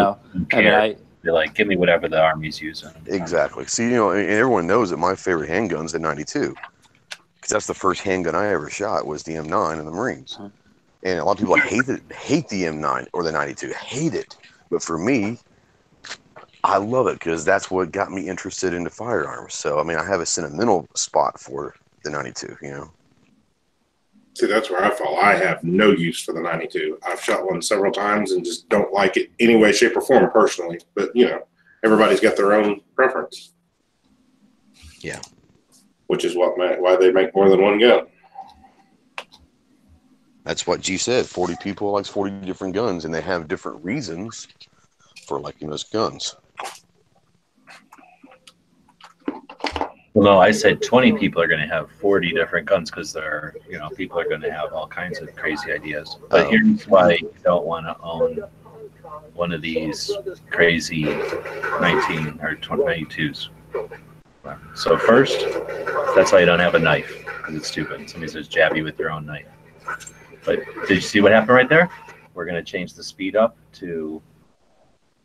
I mean, they're like, give me whatever the Army's using. exactly. See, you know, and everyone knows that my favorite handgun's the 92, because that's the first handgun I ever shot was the M9 in the Marines. And a lot of people hate the M9 or the 92, hate it. But for me, I love it because that's what got me interested into firearms. So, I mean, I have a sentimental spot for the 92, you know. See, that's where I fall. I have no use for the 92. I've shot one several times and just don't like it any way, shape, or form personally. But, you know, everybody's got their own preference. Yeah. Which is why they make more than one gun. That's what G said. 40 people likes 40 different guns, and they have different reasons for liking those guns. Well, no, I said 20 people are going to have 40 different guns because they're, you know, people are going to have all kinds of crazy ideas. But here's why you don't want to own one of these crazy 19 or 92s. So first, that's why you don't have a knife, because it's stupid. Somebody says jab you with your own knife. But did you see what happened right there? We're going to change the speed up to,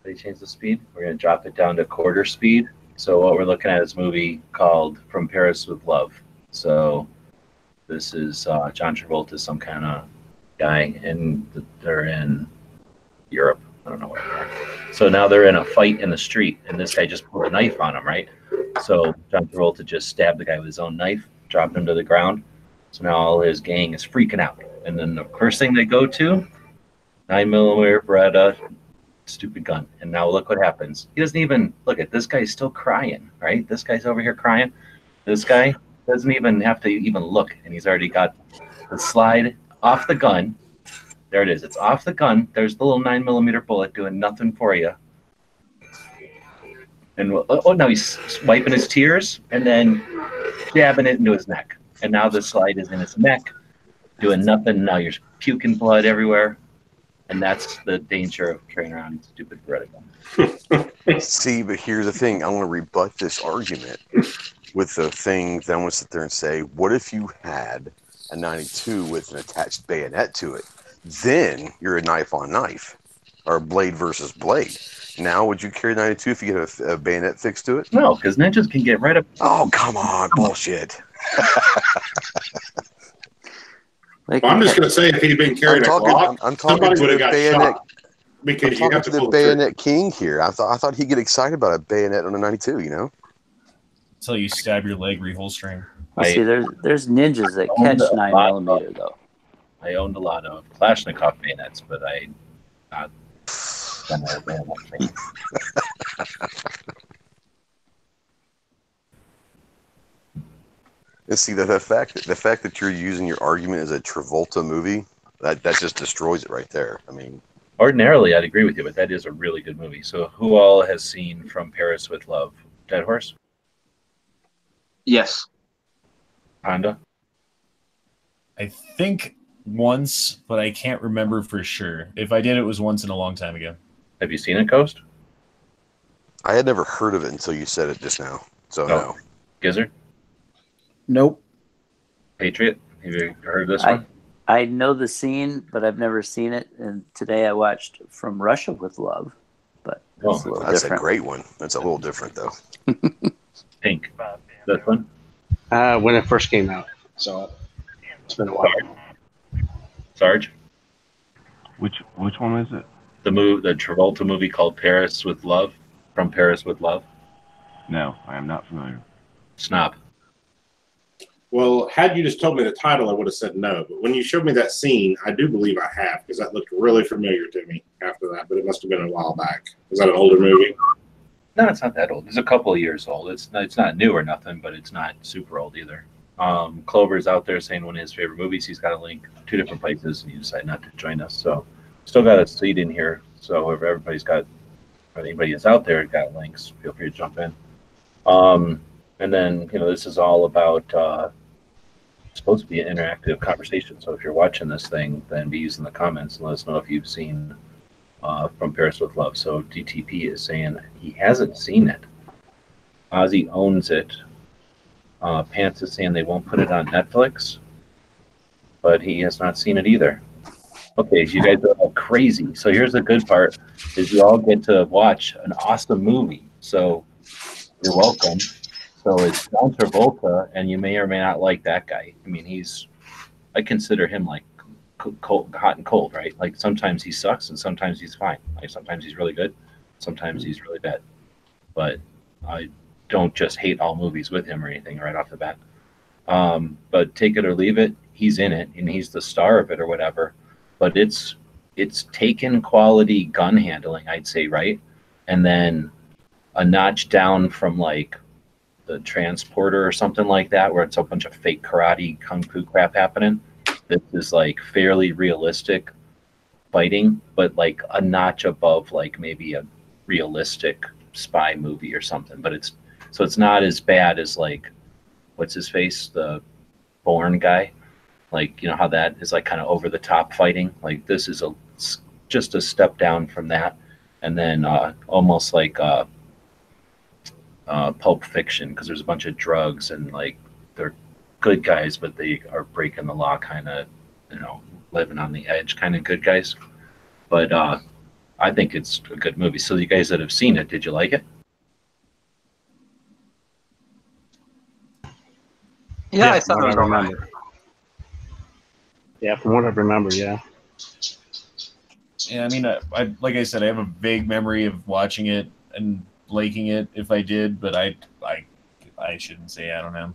how do you change the speed? We're going to drop it down to quarter speed. So what we're looking at is a movie called From Paris with Love. So this is John Travolta, some kind of guy, and they're in Europe. I don't know where they are. So now they're in a fight in the street, and this guy just pulled a knife on him, right? So John Travolta just stabbed the guy with his own knife, dropped him to the ground. So now all his gang is freaking out. And then the first thing they go to, 9mm Beretta, stupid gun. And now look what happens. He doesn't even look at this guy's still crying, right? This guy's over here crying. This guy doesn't even have to even look, and he's already got the slide off the gun. There it is. It's off the gun. There's the little 9mm bullet doing nothing for you. And oh, now he's wiping his tears and then jabbing it into his neck. And now the slide is in his neck, doing nothing. Now you're puking blood everywhere. And that's the danger of carrying around a stupid Beretta gun. See, but here's the thing. I want to rebut this argument with the thing that I want to sit there and say, what if you had a 92 with an attached bayonet to it? Then you're a knife on knife, or blade versus blade. Now, would you carry 92 if you get a bayonet fixed to it? No, because ninjas can get right up. Oh, come on. Bullshit. Well, I'm just going to say if he'd been carrying a Glock, somebody would have got shot. Because I'm talking to the bayonet king here. I thought he'd get excited about a bayonet on a 92, you know? Until you stab your leg reholstering. See, there's ninjas that catch 9mm though. I owned a lot of Kalashnikov bayonets, but I not done a bayonet thing. And see the fact that you're using your argument as a Travolta movie, that just destroys it right there. I mean, ordinarily I'd agree with you, but that is a really good movie. So who all has seen From Paris with Love? Dead Horse? Yes. Honda? I think once, but I can't remember for sure. If I did, it was once in a long time ago. Have you seen it, Coast? I had never heard of it until you said it just now. So no. Gizzard? Nope. Patriot? Have you heard of this one? I know the scene, but I've never seen it. And today I watched From Russia with Love, but that's that's different. A great one. That's a little different though. Pink. This one? When it first came out, so it's been a while. Sarge? Which one is it? The Travolta movie called Paris with Love. From Paris with Love. No, I am not familiar. Snob. Well, had you just told me the title, I would have said no. But when you showed me that scene, I do believe I have, because that looked really familiar to me after that. But it must have been a while back. Was that an older movie? No, it's not that old. It's a couple of years old. It's not new or nothing, but it's not super old either. Clover's out there saying one of his favorite movies. He's got a link 2 different places, and he decided not to join us. So still got a seat in here. So if anybody is out there got links, feel free to jump in. And then, this is all about supposed to be an interactive conversation. So if you're watching this thing, then be using the comments and let us know if you've seen From Paris with Love. So DTP is saying he hasn't seen it. Ozzy owns it. Pants is saying they won't put it on Netflix. but he has not seen it either. Okay, so you guys are all crazy. So here's the good part: is you all get to watch an awesome movie. So you're welcome. So it's John Travolta, and you may or may not like that guy. I mean, I consider him like cold, hot and cold, right? Like sometimes he sucks, and sometimes he's fine. Like sometimes he's really good, sometimes he's really bad. But I don't just hate all movies with him or anything right off the bat. But take it or leave it, he's in it, and he's the star of it or whatever. But it's taken quality gun handling, I'd say, right? And then a notch down from like the Transporter or something like that, where it's a bunch of fake karate kung fu crap happening. This is like fairly realistic fighting, but like a notch above like maybe a realistic spy movie or something. But it's not as bad as like what's his face, the Bourne guy. Like, you know how that is like kind of over the top fighting. Like this is just a step down from that, and then almost like Pulp Fiction, because there's a bunch of drugs and like they're good guys, but they are breaking the law, kind of, you know, living on the edge, kind of good guys. But I think it's a good movie. So you guys that have seen it, did you like it? Yeah, I thought it was all right. Yeah, from what I remember, yeah. Yeah, I mean, I like I said, I have a vague memory of watching it and liking it if I did, but I shouldn't say I don't know.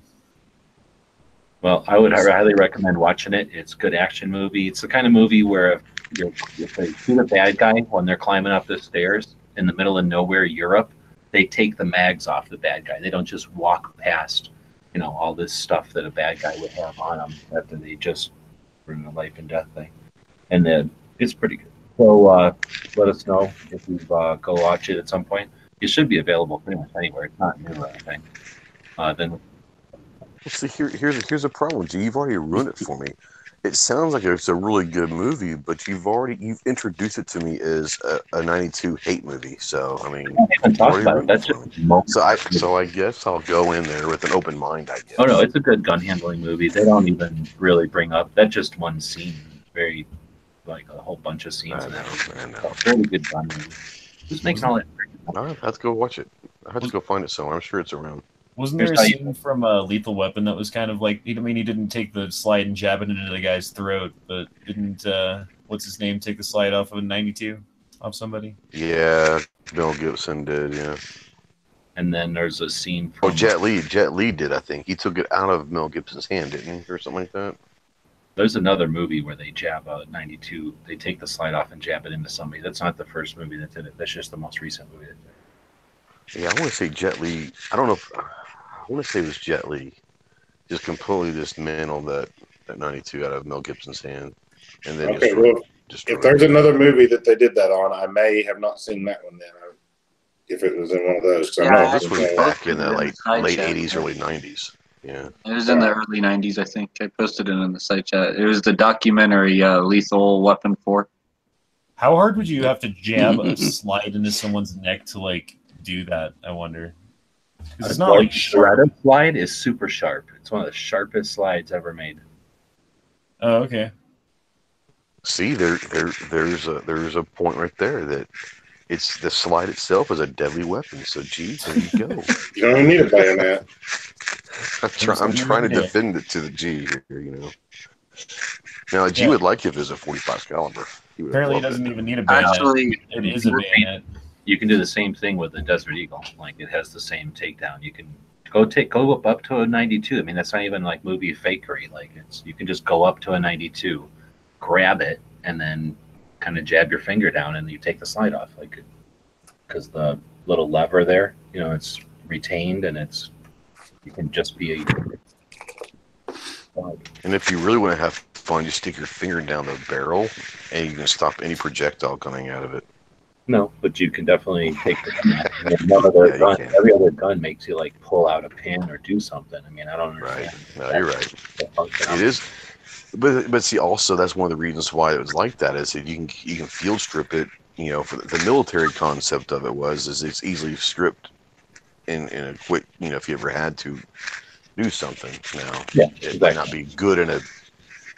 Well, I would highly recommend watching it. It's a good action movie. It's the kind of movie where if they shoot a bad guy when they're climbing up the stairs in the middle of nowhere, Europe, they take the mags off the bad guy. They don't just walk past, you know, all this stuff that a bad guy would have on them after they just were in a life and death thing. And then it's pretty good. So let us know if you go watch it at some point. It should be available pretty much anywhere. It's not new or anything. Then. See, here's a problem, G. You've already ruined it for me. It sounds like it's a really good movie, but you've introduced it to me as a '92 hate movie. So I mean, so I guess I'll go in there with an open mind. I guess. Oh no, it's a good gun handling movie. They don't even really bring up that just one scene. Very like a whole bunch of scenes in that. I know. A very good gun movie. Who's making all that? All right, let's go watch it. I have to go find it somewhere. I'm sure it's around. Wasn't there a scene from Lethal Weapon that was kind of like, I mean, he didn't take the slide and jab it into the guy's throat, but didn't, what's his name, take the slide off of a 92 off somebody? Yeah, Mel Gibson did, yeah. And then there's a scene from... Oh, Jet Li did, I think. He took it out of Mel Gibson's hand, didn't he, or something like that? There's another movie where they jab a 92, they take the slide off and jab it into somebody. That's not the first movie that did it. That's just the most recent movie that did it. Yeah, I want to say Jet Li. I don't know if... I want to say it was Jet Li. Just completely dismantled that 92 out of Mel Gibson's hand. And then if there's another movie that they did that on, I may have not seen that one then. If it was in one of those. Yeah, this was back in the late 80s, early 90s. Yeah. It was in the early 90s, I think. I posted it in the site chat. It was the documentary Lethal Weapon 4. How hard would you have to jab a slide into someone's neck to, like, do that, I wonder? It's not like shredded slide is super sharp. It's one of the sharpest slides ever made. Oh, okay. See, there's a point right there that it's the slide itself is a deadly weapon. So, gee, there you go. You don't need a bayonet. I'm trying to defend it to the G here, you know. Now, a G would like if it was a .45 caliber. Apparently, it doesn't even need a bayonet. Actually, it is a bayonet. You can do the same thing with the Desert Eagle. Like it has the same takedown. You can go up to a 92. I mean, that's not even like movie fakery. Like you can just go up to a 92, grab it, and then kind of jab your finger down, and you take the slide off. Like because the little lever there, you know, it's retained, and you can just be a. And if you really want to have fun, you stick your finger down the barrel, and you can stop any projectile coming out of it. No, but you can definitely take the gun. Every other gun makes you like pull out a pin or do something. I mean, I don't understand. Right. No, you're right. It is, but see, also that's one of the reasons why it was like that is that you can field strip it. You know, for the military concept of it is it's easily stripped in a quick. You know, if you ever had to do something. Now, it might not be good in a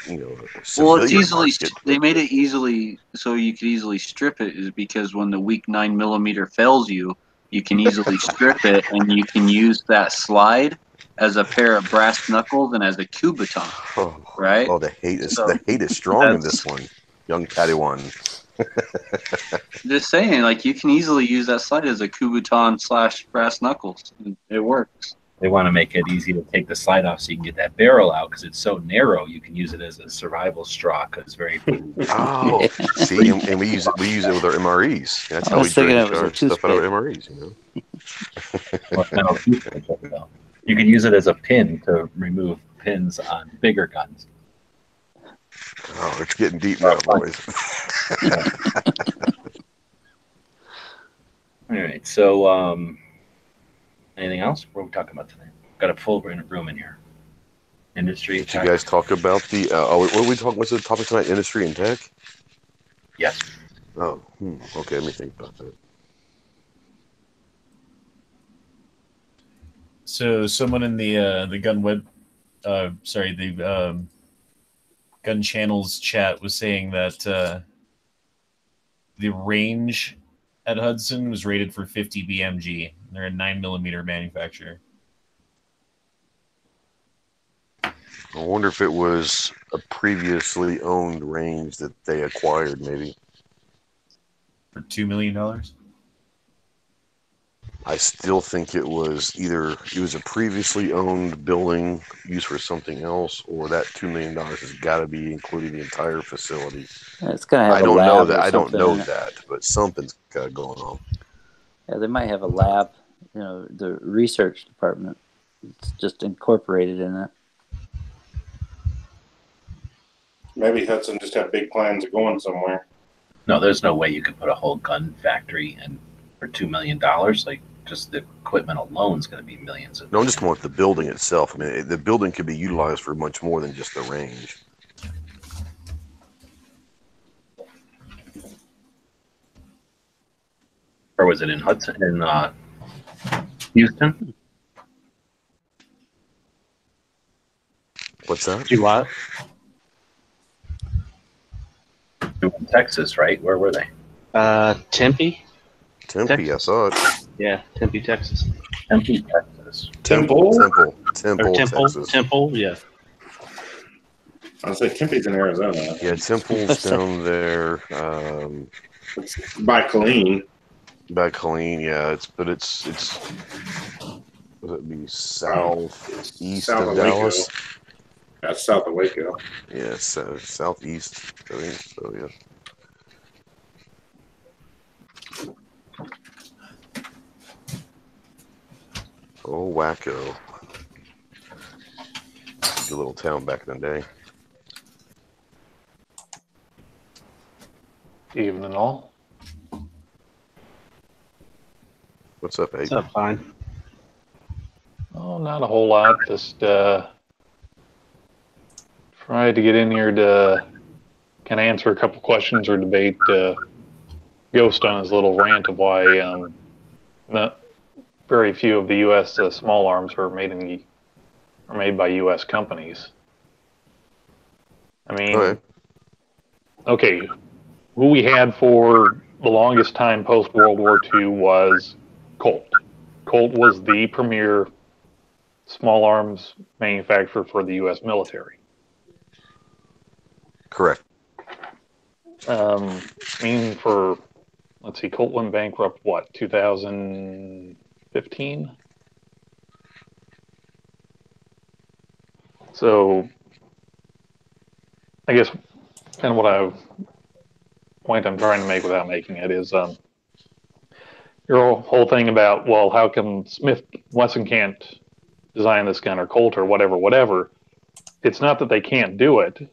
Well, it's civilian easily. market. They made it easily so you could easily strip it, is because when the weak 9mm fails you, you can easily strip it, and you can use that slide as a pair of brass knuckles and as a Kubaton, right? Oh, the hate is So strong in that's this one, young Padawan. just saying. Like, you can easily use that slide as a Kubaton / brass knuckles. It works. They want to make it easy to take the slide off so you can get that barrel out because it's so narrow. You can use it as a survival straw because it's very. Oh, see, and we use it with our MREs. That's how we drink our stuff out of our MREs. Well, metal toothpick, though. You can use it as a pin to remove pins on bigger guns. Oh, it's getting deep now, boys. All right. So, anything else? What are we talking about today? Got a full room in here. Industry. Did you guys talk about the? What are we talking? What's the topic tonight? Industry and tech. Yes. Oh, okay. Let me think about that. So someone in the gun web, the gun channels chat was saying that the range at Hudson was rated for 50 BMG. They're a 9mm manufacturer. I wonder if it was a previously owned range that they acquired, maybe. For $2 million? I still think it was either a previously owned building used for something else, or that $2 million has got to be including the entire facility. It's gonna have I don't a lab know that. or I don't something know in it. that, but something's got going on. Yeah, they might have a lab. The research department. It's just incorporated in it. Maybe Hudson just had big plans of going somewhere. No, there's no way you could put a whole gun factory in for $2 million. Like, just the equipment alone is going to be millions. No, I'm just talking about the building itself. I mean, the building could be utilized for much more than just the range. Or was it in Hudson? In Houston? What's that? Do what? In Texas, right? Where were they? Tempe. Tempe, Texas. I thought. Yeah, Tempe, Texas. Tempe, Texas. Temple? Temple, Temple, Texas. Temple, yeah. I'll say Tempe's in Arizona. Yeah, Temple's down there. It's by Colleen. By Colleen, yeah. Would it be southeast South of of Waco. Dallas? That's south of Waco. Yeah, southeast. I think so. Yeah. Oh, Waco. Good little town back in the day. Evening all. What's up, Abe? What's up, fine? Oh, not a whole lot. Just tried to get in here to kind of answer a couple questions or debate Ghost on his little rant of why not very few of the U.S. Small arms are made by U.S. companies. I mean, okay, who we had for the longest time post World War II was Colt. Colt was the premier small arms manufacturer for the U.S. military. Correct. I mean, let's see, Colt went bankrupt, what, 2015? So, I guess kind of point I'm trying to make without making it is your whole thing about, well, how come Smith Wesson can't design this gun or Colt or whatever. It's not that they can't do it.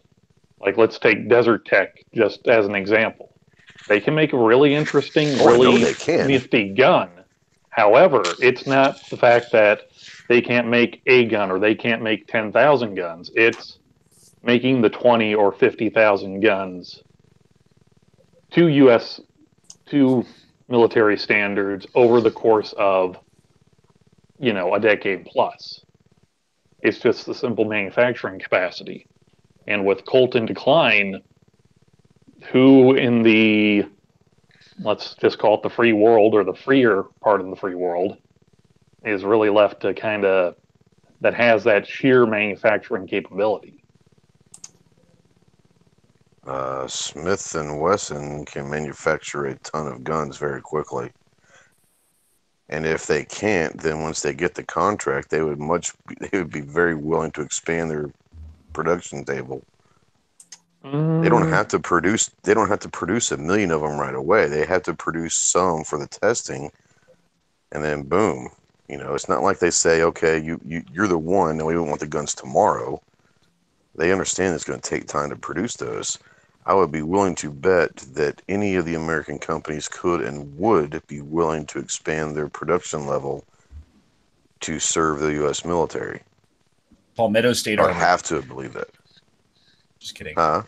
Like, let's take Desert Tech just as an example. They can make a really interesting, really nifty gun. However, it's not the fact that they can't make a gun or they can't make 10,000 guns. It's making the 20 or 50,000 guns to military standards over the course of, a decade plus. It's just the simple manufacturing capacity. And with Colt in decline, who in the, let's just call it the free world or the freer part of the free world, is really left to kind of, that has that sheer manufacturing capability? Smith and Wesson can manufacture a ton of guns very quickly. And if they can't, then once they get the contract, they would be very willing to expand their production table. They don't have to produce. They don't have to produce 1 million of them right away. They have to produce some for the testing, and then boom. It's not like they say, okay, you're the one, and we don't want the guns tomorrow. They understand it's going to take time to produce those. I would be willing to bet that any of the American companies could and would be willing to expand their production level to serve the U.S. military. Palmetto State Army. Armory. I have to believe that. Just kidding. Huh?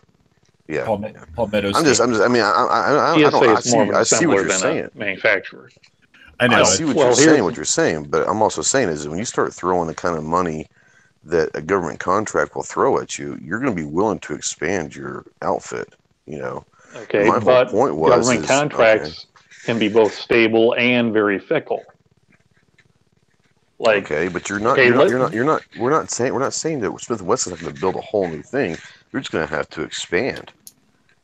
Yeah. Palmetto State. I mean, I see what you're saying. Manufacturer. I know. I see what you're saying. What you're saying, but I'm also saying is when you start throwing the kind of money that a government contract will throw at you, you're going to be willing to expand your outfit. Okay, my whole point was government contracts can be both stable and very fickle. Okay, but we're not saying that Smith & Wesson is going to build a whole new thing. You're just going to have to expand.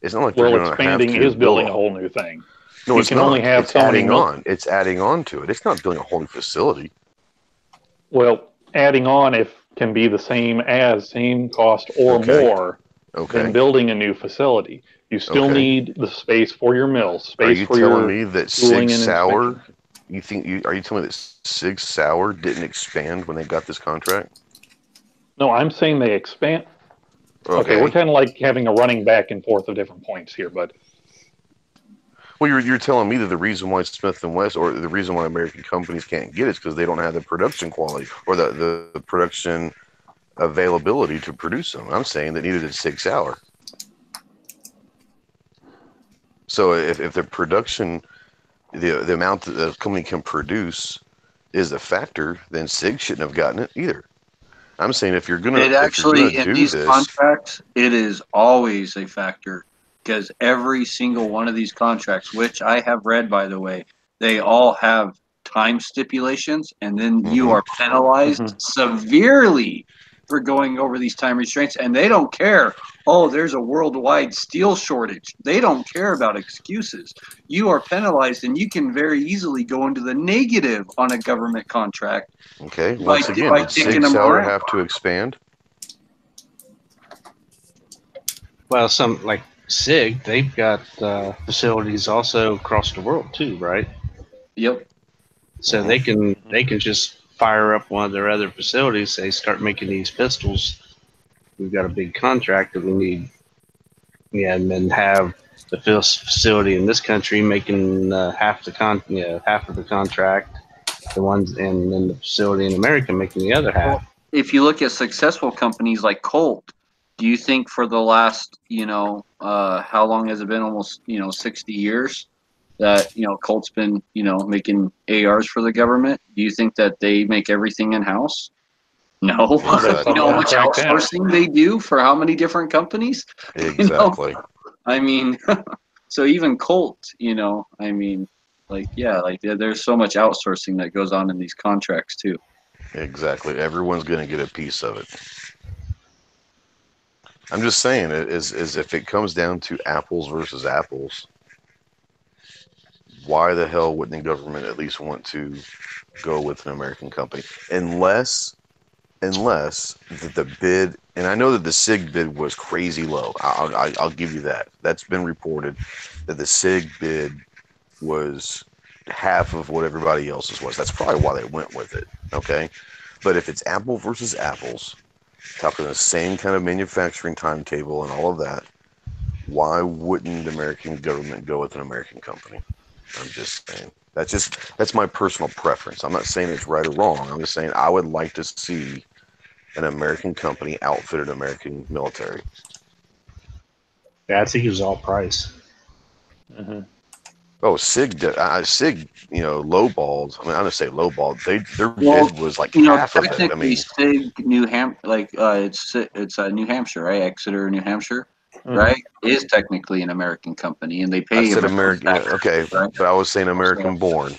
It's not like they're going to have to. Expanding is building a whole new thing. No, it's not. Only have it's adding on. It's adding on to it. It's not building a whole new facility. Well, adding on can be the same cost or more than building a new facility. You still need the space for your mills. Space are you for telling me that Sig Sauer? Are you telling me that Sig Sauer didn't expand when they got this contract? No, I'm saying they expand. Okay, we're kind of like having a running back and forth of different points here, but. Well, you're telling me that the reason why Smith & Wesson, or the reason why American companies can't get it is because they don't have the production quality or the production availability to produce them. I'm saying that neither did Sig Sauer. So if the production, the amount that the company can produce is a factor, then Sig shouldn't have gotten it either. I'm saying if you're gonna, in these contracts, it is always a factor. Because every single one of these contracts, which I have read, by the way, they all have time stipulations, and then you are penalized severely for going over these time restraints, and they don't care. Oh, there's a worldwide steel shortage. They don't care about excuses. You are penalized, and you can very easily go into the negative on a government contract. Okay, once again, did Sig Sauer have to expand? Well, some like Sig, they've got facilities also across the world too, right? Yep. So they can just fire up one of their other facilities, say start making these pistols. We've got a big contract that we need, and then have the facility in this country making half of the contract, the ones, and then the facility in America making the other half. Well, if you look at successful companies like Colt, do you think for the last, how long has it been? Almost, 60 years that, Colt's been, making ARs for the government? Do you think that they make everything in-house? No. You know how much outsourcing they do for how many different companies? Exactly. I mean, so even Colt, there's so much outsourcing that goes on in these contracts too. Exactly. Everyone's going to get a piece of it. I'm just saying, is if it comes down to apples versus apples, why the hell wouldn't the government at least want to go with an American company? Unless the bid, and I know that the SIG bid was crazy low. I'll give you that. That's been reported that the SIG bid was half of what everybody else's was. That's probably why they went with it. Okay, but if it's apple versus apples, talking the same kind of manufacturing timetable and all of that, why wouldn't the American government go with an American company? I'm just saying. That's my personal preference. I'm not saying it's right or wrong. I'm just saying I would like to see an American company outfit an American military. Yeah, I think it was all price. Mm-hmm. Oh, Sig, Sig, lowballed. I mean, I'm gonna say lowballed. Their Well, bid was like half of it. I technically, mean, Sig, it's New Hampshire, right? Exeter, New Hampshire, Mhm. right? Is technically an American company, and they I pay said American American, taxes, okay, right? but I was saying So, American born.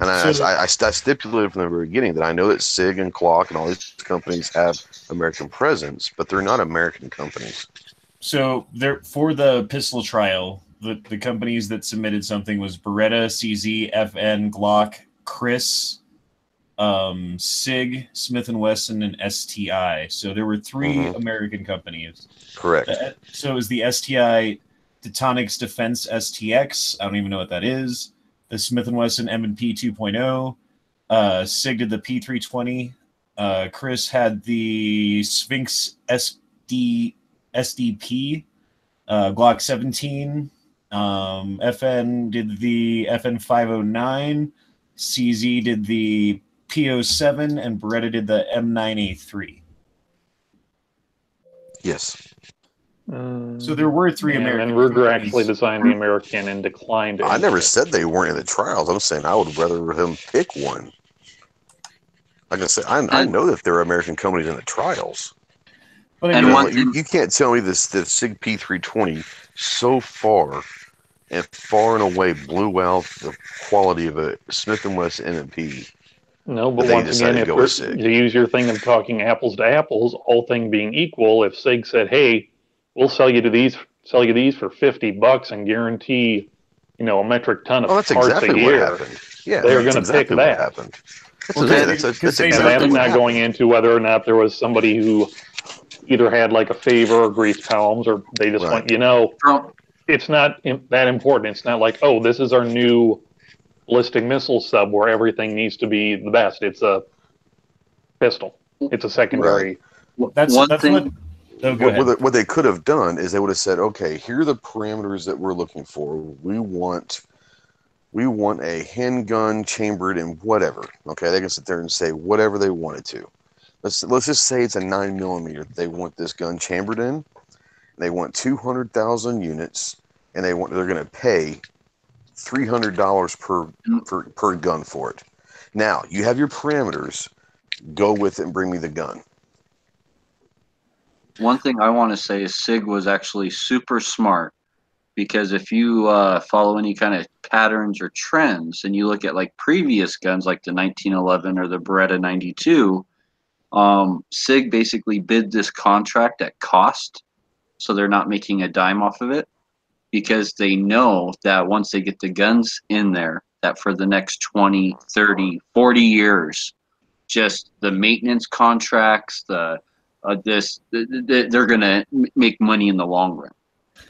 And So I stipulated from the very beginning that I know that Sig and Clock and all these companies have American presence, but they're not American companies. So there for the pistol trial, the companies that submitted something was Beretta, CZ, FN, Glock, Chris, Sig, Smith and Wesson, and STI. So there were 3 American companies. Correct. So it was the STI Detonics Defense STX. I don't even know what that is. The Smith and Wesson M&P 2.0. Sig did the P320. Chris had the Sphinx SDP, Glock 17. FN did the FN 509. CZ did the P07, and Beretta did the M9A3. Yes. So there were 3 American. And Ruger companies. actually designed the American and declined it. I never said they weren't in the trials. I'm saying I would rather him pick one. Like I said, I know that there are American companies in the trials. But you can't tell me the Sig P320 so far and away blew out the quality of a Smith & Wesson M&P. No, but once again, if you use your thing of talking apples to apples, all thing being equal, if Sig said, "Hey, we'll sell you these for $50 and guarantee, a metric ton of parts exactly a year," what happened. Yeah, they're going to exactly pick what that. happened. And that's not going into whether or not there was somebody who either had like a favor or grease palms, or they just went, it's not that important. It's not like, oh, this is our new ballistic missile sub where everything needs to be the best. It's a pistol. It's a secondary. What they could have done is they would have said, okay, here are the parameters that we're looking for. We want a handgun chambered in whatever. Okay, they can sit there and say whatever they wanted to. Let's just say it's a 9mm. They want this gun chambered in. They want 200,000 units, and they're going to pay $300 per gun for it. Now you have your parameters. Go with it and bring me the gun. One thing I want to say is Sig was actually super smart, because if you follow any kind of patterns or trends, and you look at like previous guns like the 1911 or the Beretta 92, Sig basically bid this contract at cost, so they're not making a dime off of it, because they know that once they get the guns in there, that for the next 20, 30, 40 years, just the maintenance contracts, they're going to make money in the long run,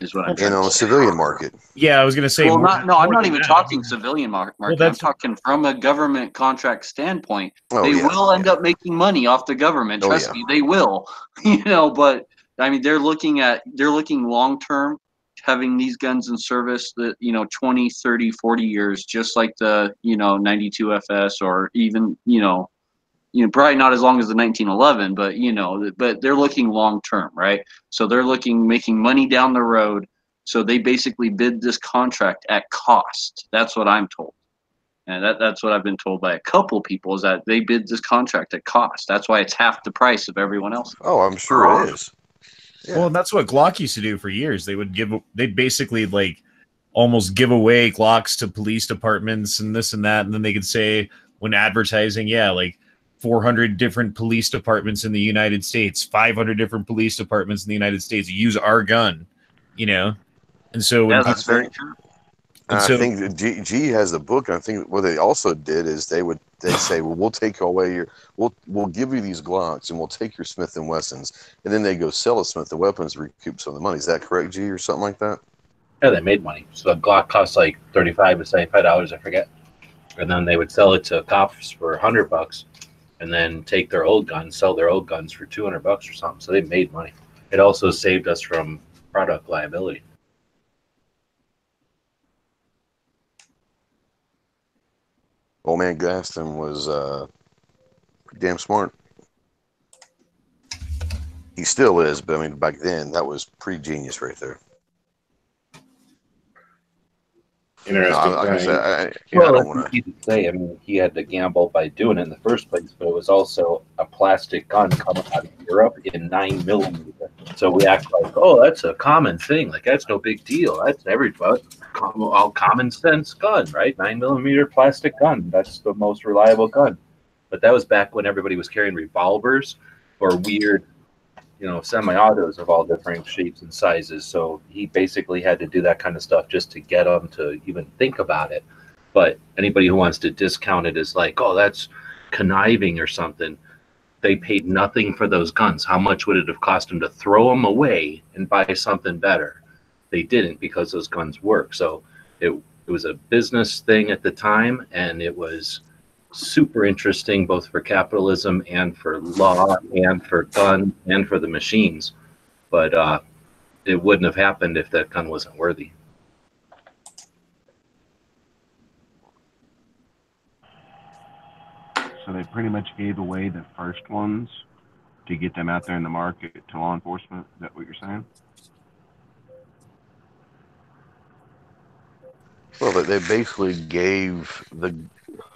is what I'm trying to say. On the civilian market. Yeah, I was going to say. Well, I'm not even talking civilian market. Well, I'm talking from a government contract standpoint. They will end up making money off the government. Trust me, they will. But I mean, they're looking long term, having these guns in service that 20, 30, 40 years, just like the 92 FS, or even probably not as long as the 1911, but they're looking long term, right? So they're making money down the road. So they basically bid this contract at cost. That's what I'm told. And that's what I've been told by a couple people, is that they bid this contract at cost. That's why it's half the price of everyone else. Oh, I'm sure it is. Yeah. Well, and that's what Glock used to do for years. They'd basically like almost give away Glocks to police departments and this and that. And then they could say, when advertising, like 400 different police departments in the United States, 500 different police departments in the United States use our gun, And so when that's very true. I think G has the book. And I think what they also did is they say, well, we'll take away we'll give you these Glocks and we'll take your Smith and Wessons, and then they go sell a Smith and Wessons to recoup some of the money. Is that correct, G, or something like that? Yeah, they made money. So a Glock costs like $35 to $75, I forget, and then they would sell it to cops for $100, and then take their old guns, sell their old guns for $200 or something. So they made money. It also saved us from product liability. Old man Gaston was pretty damn smart. He still is, but I mean, back then that was pretty genius right there. interesting like I thing. said, I Well, don't that's want to. easy to say. I mean, he had to gamble by doing it in the first place, but it was also a plastic gun coming out of Europe in 9mm. So we act like, oh, that's a common thing. Like, that's no big deal. That's everybody. All common sense gun, right? 9mm plastic gun. That's the most reliable gun. But that was back when everybody was carrying revolvers or weird, semi-autos of all different shapes and sizes. So he basically had to do that kind of stuff just to get them to even think about it. But anybody who wants to discount it is like, oh, that's conniving or something. They paid nothing for those guns. How much would it have cost them to throw them away and buy something better? They didn't, because those guns work. So it was a business thing at the time, and it was super interesting both for capitalism and for law and for gun and for the machines. But it wouldn't have happened if that gun wasn't worthy. So they pretty much gave away the first ones to get them out there in the market to law enforcement. Is that what you're saying? Well, they basically gave the.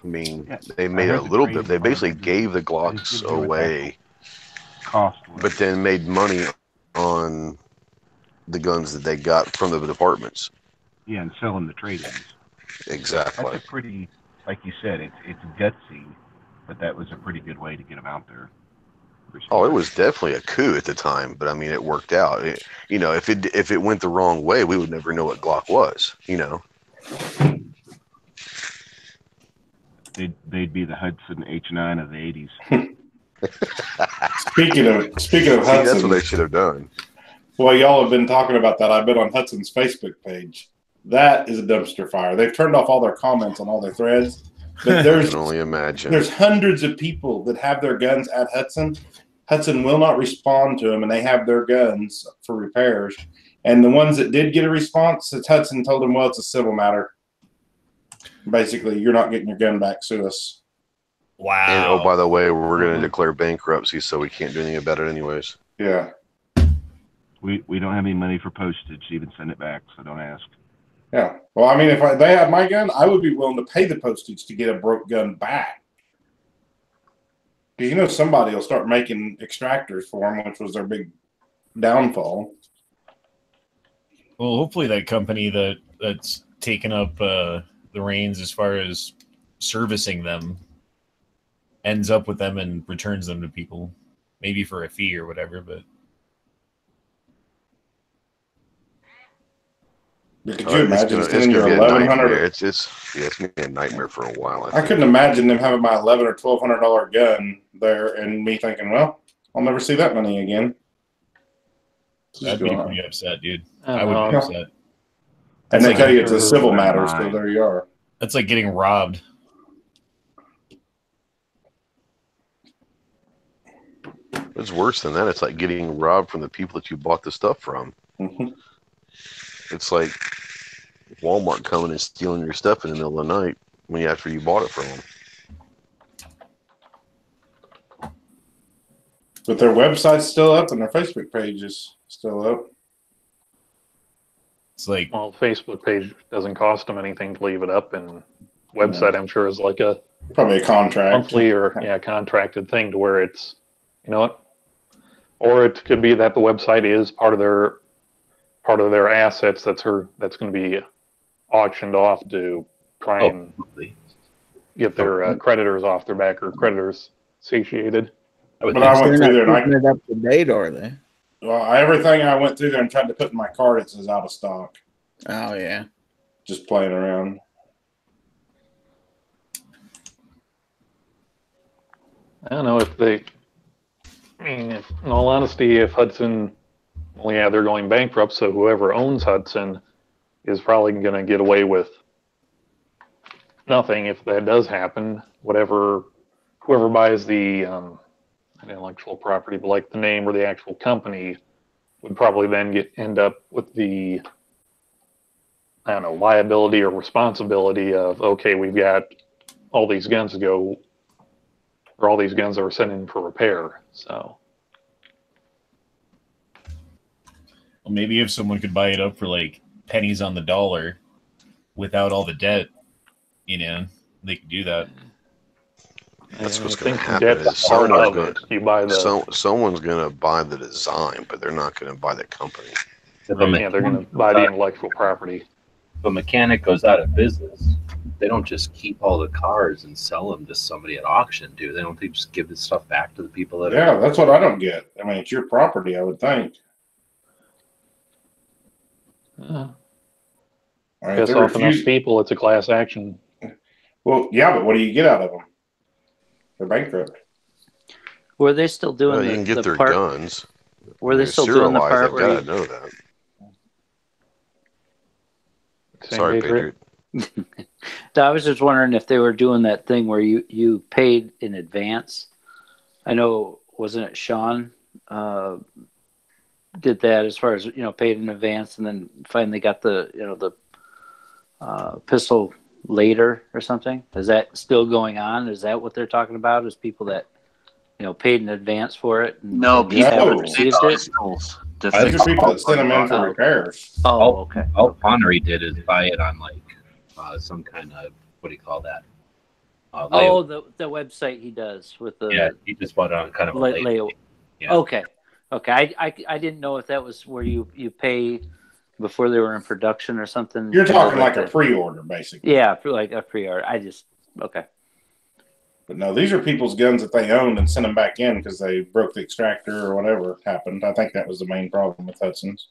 I mean, Yeah, they I made heard a the little bit. trading They part. basically gave the I just Glocks didn't hear what the away, cost was. but then made money on the guns that they got from the departments. Yeah, and selling the trade-ins. Exactly. That's a pretty, like you said, it's gutsy, but that was a pretty good way to get them out there. Oh, it was definitely a coup at the time, but I mean, it worked out. If it went the wrong way, we would never know what Glock was. They'd be the Hudson H9 of the 80s. Speaking of Hudson, that's what they should have done. Well, y'all have been talking about that. I've been on Hudson's Facebook page. That is a dumpster fire. They've turned off all their comments on all their threads. But I can only imagine. There's hundreds of people that have their guns at Hudson. Hudson will not respond to them, and they have their guns for repairs. And the ones that did get a response, Hudson told them, well, it's a civil matter. Basically, you're not getting your gun back, sue us. Wow. And, oh, by the way, we're going to declare bankruptcy, so we can't do anything about it anyways. Yeah. We don't have any money for postage to even send it back, so don't ask. Yeah. Well, I mean, if they had my gun, I would be willing to pay the postage to get a broke gun back. Because somebody will start making extractors for them, which was their big downfall. Well, hopefully that company that's taken up the reins as far as servicing them ends up with them and returns them to people, maybe for a fee or whatever. But could you imagine sending your 1100? It's gonna be a nightmare for a while. I couldn't imagine them having my $1,100 or $1,200 gun there, and me thinking, well, I'll never see that money again. I'd be pretty upset, dude. I would be upset. And they tell you it's a civil matter, so there you are. That's like getting robbed. It's worse than that. It's like getting robbed from the people that you bought the stuff from. Mm-hmm. It's like Walmart coming and stealing your stuff in the middle of the night after you bought it from them. But their website's still up and their Facebook page is still up. It's like, well, Facebook page doesn't cost them anything to leave it up, and website I'm sure is like a probably a contract, monthly or contracted thing to where it's, you know what, or it could be that the website is part of their assets that's going to be auctioned off to try and get their creditors off their back, or creditors satiated. But I went through there and keeping it up to date, are they? Well, everything I went through there and tried to put in my cart, it says out of stock. Oh yeah, just playing around. I don't know if they. I mean, in all honesty, if Hudson, well, yeah, they're going bankrupt, so whoever owns Hudson is probably going to get away with nothing if that does happen. Whoever buys the intellectual property, but like the name or the actual company, would probably then end up with the, I don't know, liability or responsibility of, okay, we've got all these guns to go, or all these guns that were sent in for repair. So, well, maybe if someone could buy it up for like pennies on the dollar, without all the debt, you know, they can do that. That's what's I going to think happen. debt's Is part someone's of going it. You buy the someone's going to buy the design, but they're not going to buy the company. If a yeah, they're going to mechanic buy goes the out, intellectual property. if a mechanic goes out of business, they don't just keep all the cars and sell them to somebody at auction, do they? Don't they just give the stuff back to the people that Yeah, are? that's what I don't get. I mean, it's your property, I would think. Uh, I mean, if piss they off enough refuse, people, it's a class action. well, yeah, but what do you get out of them? They're bankrupt. Were they still Well, doing you can get the their part? guns. Were they They're still doing the serialized. part They've where got you? to know that. Same Sorry, Patriot. No, I was just wondering if they were doing that thing where you paid in advance. I know, wasn't it Sean did that as far as paid in advance and then finally got the the pistol later or something? Is that still going on? Is that what they're talking about? Is people that paid in advance for it and, No, and just people haven't No. received it? pistols to I These fix are people that send them in for Oh. repairs. Oh, All, okay. all Connery did is buy it on like some kind of, what do you call that? Oh, the website he does with the Yeah, he just bought it on kind of a layout. Yeah. Okay. I didn't know if that was where you pay before they were in production or something. You're talking like that. a pre-order, basically. Yeah, for like a pre-order. Okay. But no, these are people's guns that they owned and sent them back in because they broke the extractor or whatever happened. I think that was the main problem with Hudson's.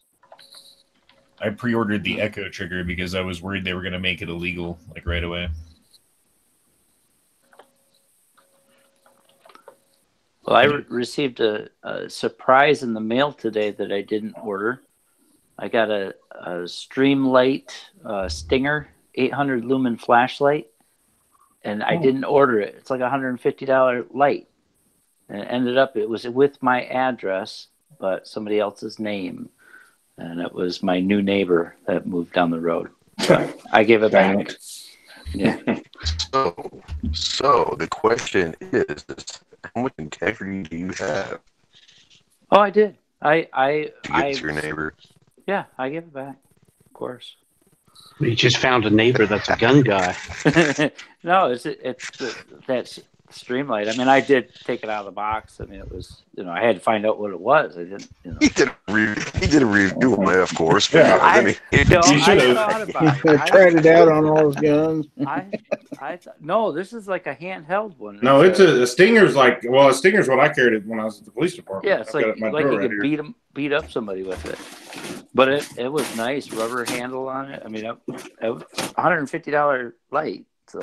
I pre-ordered the Echo trigger because I was worried they were going to make it illegal like right away. Well, I received a surprise in the mail today that I didn't order. I got a Streamlight Stinger 800 lumen flashlight, and I didn't order it. It's like a $150 light. And it ended up, it was with my address, but somebody else's name. And it was my new neighbor that moved down the road. But I gave it Dang back. Yeah. So the question is, how much integrity do you have Oh, I did. to get to your neighbor? Yeah, I gave it back. Of course. We just found a neighbor that's a gun guy. No, it's that Streamlight. I mean, I did take it out of the box. I mean, it was I had to find out what it was. I didn't. He did a review on it, of course. But Yeah, I should've. thought about it. Tried it out on all his guns. No, this is like a handheld one. No, it's a Stinger's like, well, a Stinger's what I carried when I was at the police department. Yeah, it's I've got it like in my you drawer right could here. beat up somebody with it. But it was nice, rubber handle on it. I mean, it was $150 light. So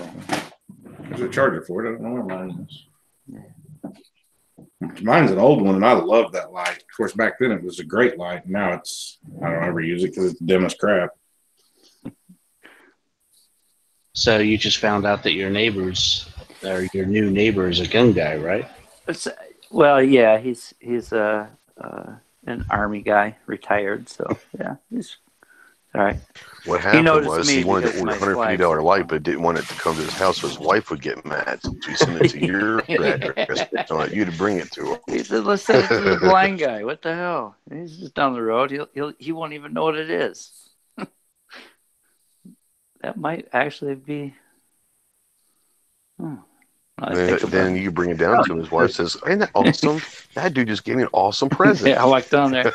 There's a charger for it. I don't know where mine is. Mine's an old one, and I love that light. Of course, back then it was a great light. Now I don't ever use it because it's dim as crap. So you just found out that your new neighbor is a gun guy, right? Well, yeah, he's an Army guy, retired. So yeah, he's all right. What happened was me he wanted because to order my a $150 flags- light, but didn't want it to come to his house, so his wife would get mad. So he sent it to your address, so you to bring it to her. He said, "Let's send it to the blind guy." What the hell? He's just down the road. He won't even know what it is. That might actually be. Then you bring it down to him. His wife says, "Ain't that awesome? That dude just gave me an awesome present." Yeah, I walked down there.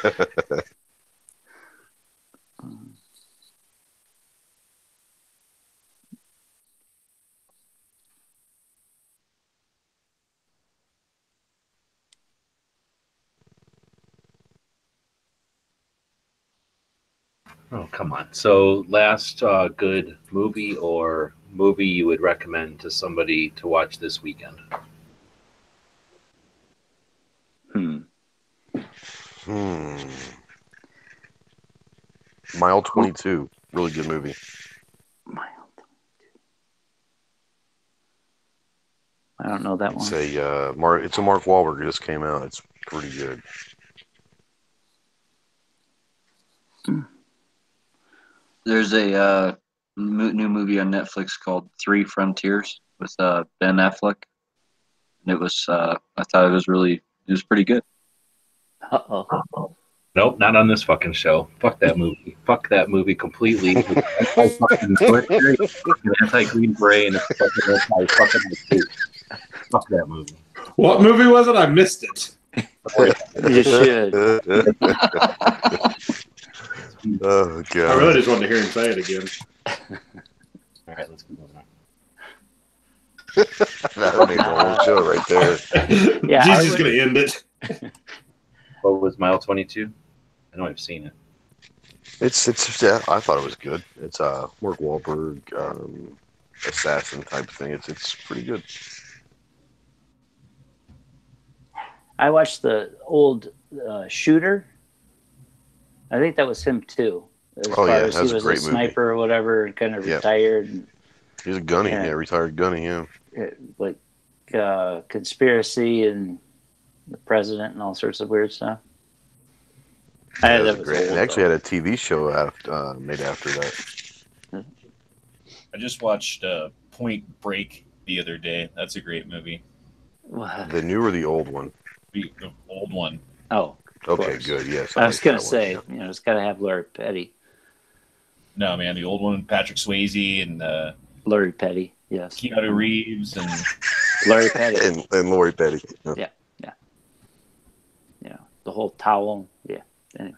Oh, come on. So, last good movie or movie you would recommend to somebody to watch this weekend? Mile 22, really good movie. I don't know that one. It's a Mark Wahlberg. It just came out. It's pretty good. There's a new movie on Netflix called Three Frontiers with Ben Affleck. And it was I thought it was pretty good. Uh-oh. Nope, not on this fucking show. Fuck that movie. Fuck that movie completely. Anti-Green Beret and it's fucking anti-fucking. Fuck that movie. What movie was it? I missed it. You should. Oh god! I really just wanted to hear him say it again. All right, let's move on. That would make the whole show right there. Yeah, Jesus is gonna end it. What was Mile 22? I know I've seen it. It's yeah, I thought it was good. It's Mark Wahlberg assassin type thing. It's pretty good. I watched the old Shooter. I think that was him too. As Oh, yeah, as that's he a was great a sniper movie. or whatever, and kind of Yeah. retired. And, He's a gunny, Yeah. yeah, retired gunny, yeah. like conspiracy and the president and all sorts of weird stuff. Yeah, That it was was great. old, They actually though. had a TV show made after that. I just watched Point Break the other day. That's a great movie. The new or the old one? The old one. Oh, of Okay, course. good. Yes, I was like gonna that one, say, yeah. you know, it's got to have Lori Petty. No, man, the old one. Patrick Swayze and Lori Petty, yes. Keanu Reeves and Lori Petty. and Lori Petty. Yeah. You know, the whole towel. Yeah. Anyway.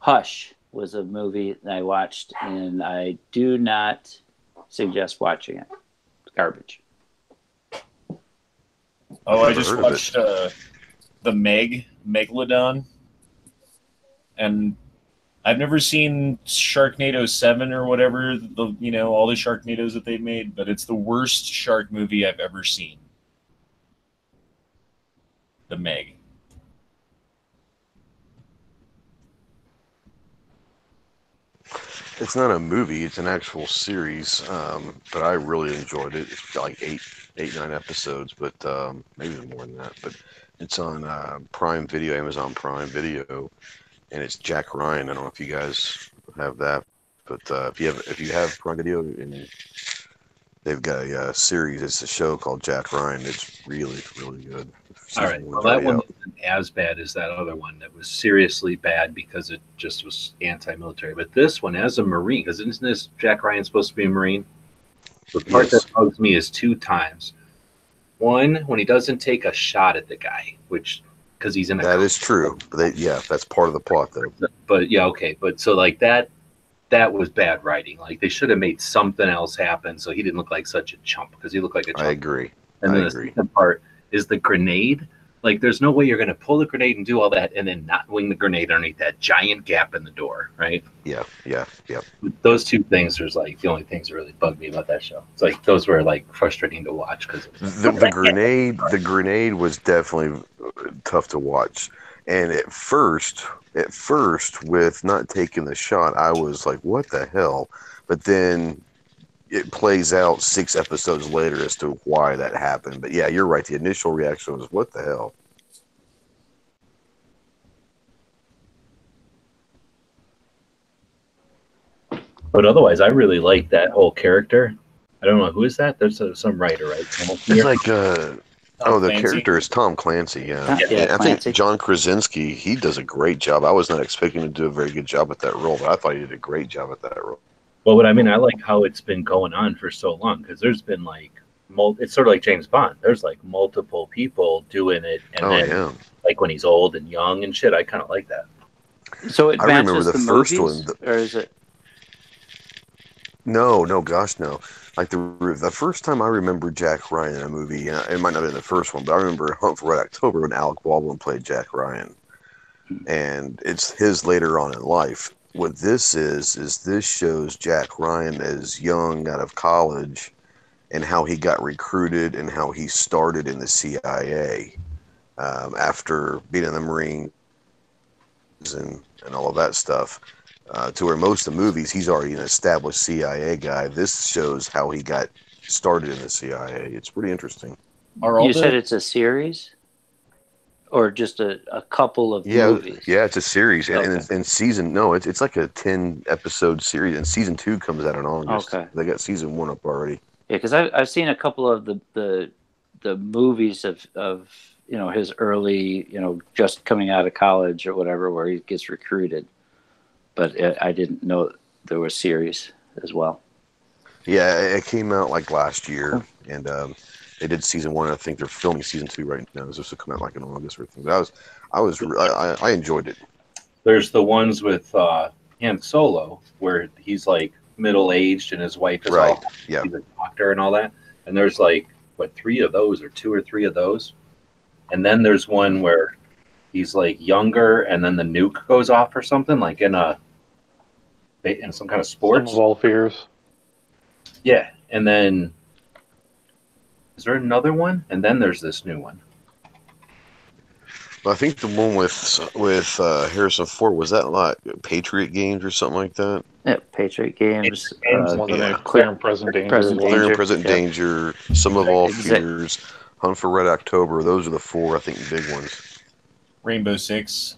Hush was a movie that I watched, and I do not suggest watching it. It's garbage. oh, I Never just heard of it. watched the Megalodon, and I've never seen Sharknado 7 or whatever all the Sharknadoes that they've made, but it's the worst shark movie I've ever seen. The Meg. It's not a movie; it's an actual series. But I really enjoyed it. It's like 9 episodes, but maybe even more than that. But it's on Prime Video, Amazon Prime Video, and it's Jack Ryan. I don't know if you guys have that, but if you have Prime Video, and they've got a series. It's a show called Jack Ryan. It's really, really good. All right. Season Well, one's that already one out. wasn't as bad as that other one that was seriously bad because it just was anti-military. But this one, as a Marine, because isn't this Jack Ryan supposed to be a Marine? The part Yes. that bugs me is 2 times. One, when he doesn't take a shot at the guy, because he's in a That is true. But that's part of the plot, though. But yeah, okay. But so like that was bad writing. Like they should have made something else happen so he didn't look like such a chump because he looked like a chump. I agree. And then I the agree. second part is the grenade. Like there's no way you're going to pull the grenade and do all that and then not wing the grenade underneath that giant gap in the door, right? Yeah. Those 2 things are like the only things that really bug me about that show. It's like those were like frustrating to watch because The grenade was definitely tough to watch. And at first, with not taking the shot, I was like, "What the hell?" But then it plays out 6 episodes later as to why that happened. But yeah, you're right. The initial reaction was, "What the hell?" But otherwise, I really like that whole character. I don't know who is that. There's some writer, right? It's like the Clancy. character is Tom Clancy. Yeah, Yeah, And I Clancy. think John Krasinski, he does a great job. I was not expecting to do a very good job at that role, but I thought he did a great job at that role. Well, what I mean, I like how it's been going on for so long because there's been like, it's sort of like James Bond. There's like multiple people doing it, and Oh then yeah. like when he's old and young and shit, I kind of like that. So it I remember matches the the first movies, one, or is it? No, gosh, no. Like the first time I remember Jack Ryan in a movie, it might not have been the first one, but I remember Hunt for Red October when Alec Baldwin played Jack Ryan, and it's his later on in life. What this is this shows Jack Ryan as young out of college, and how he got recruited and how he started in the CIA after being in the Marines and all of that stuff. To where most of the movies, he's already an established CIA guy. This shows how he got started in the CIA. It's pretty interesting. You said it's a series, or just a couple of movies? Yeah, it's a series, and Okay. and season it's like a 10-episode series, and season 2 comes out in August. Okay. They got season 1 up already. Yeah, because I've seen a couple of the movies of his early, just coming out of college or whatever, where he gets recruited. But I didn't know there was series as well. Yeah, it came out like last year, and they did season 1. I think they're filming season 2 right now. It's supposed to come out like in August or something. But I enjoyed it. There's the ones with Han Solo where he's like middle aged and his wife is Right. all Yeah. he's a doctor and all that. And there's like 3 of those or 2 or 3 of those. And then there's one where he's like younger and then the nuke goes off or something, like in some kind of sports. Some of all fears. Yeah. And then is there another one? And then there's this new one. I think the one with Harrison Ford, was that like Patriot Games or something like that? Yeah, Patriot Games. Wasn't it Clear and Present Danger? Clear and Present Yep. Danger, Some of All Exact- Fears, Hunt for Red October. Those are the 4, I think, big ones. Rainbow Six.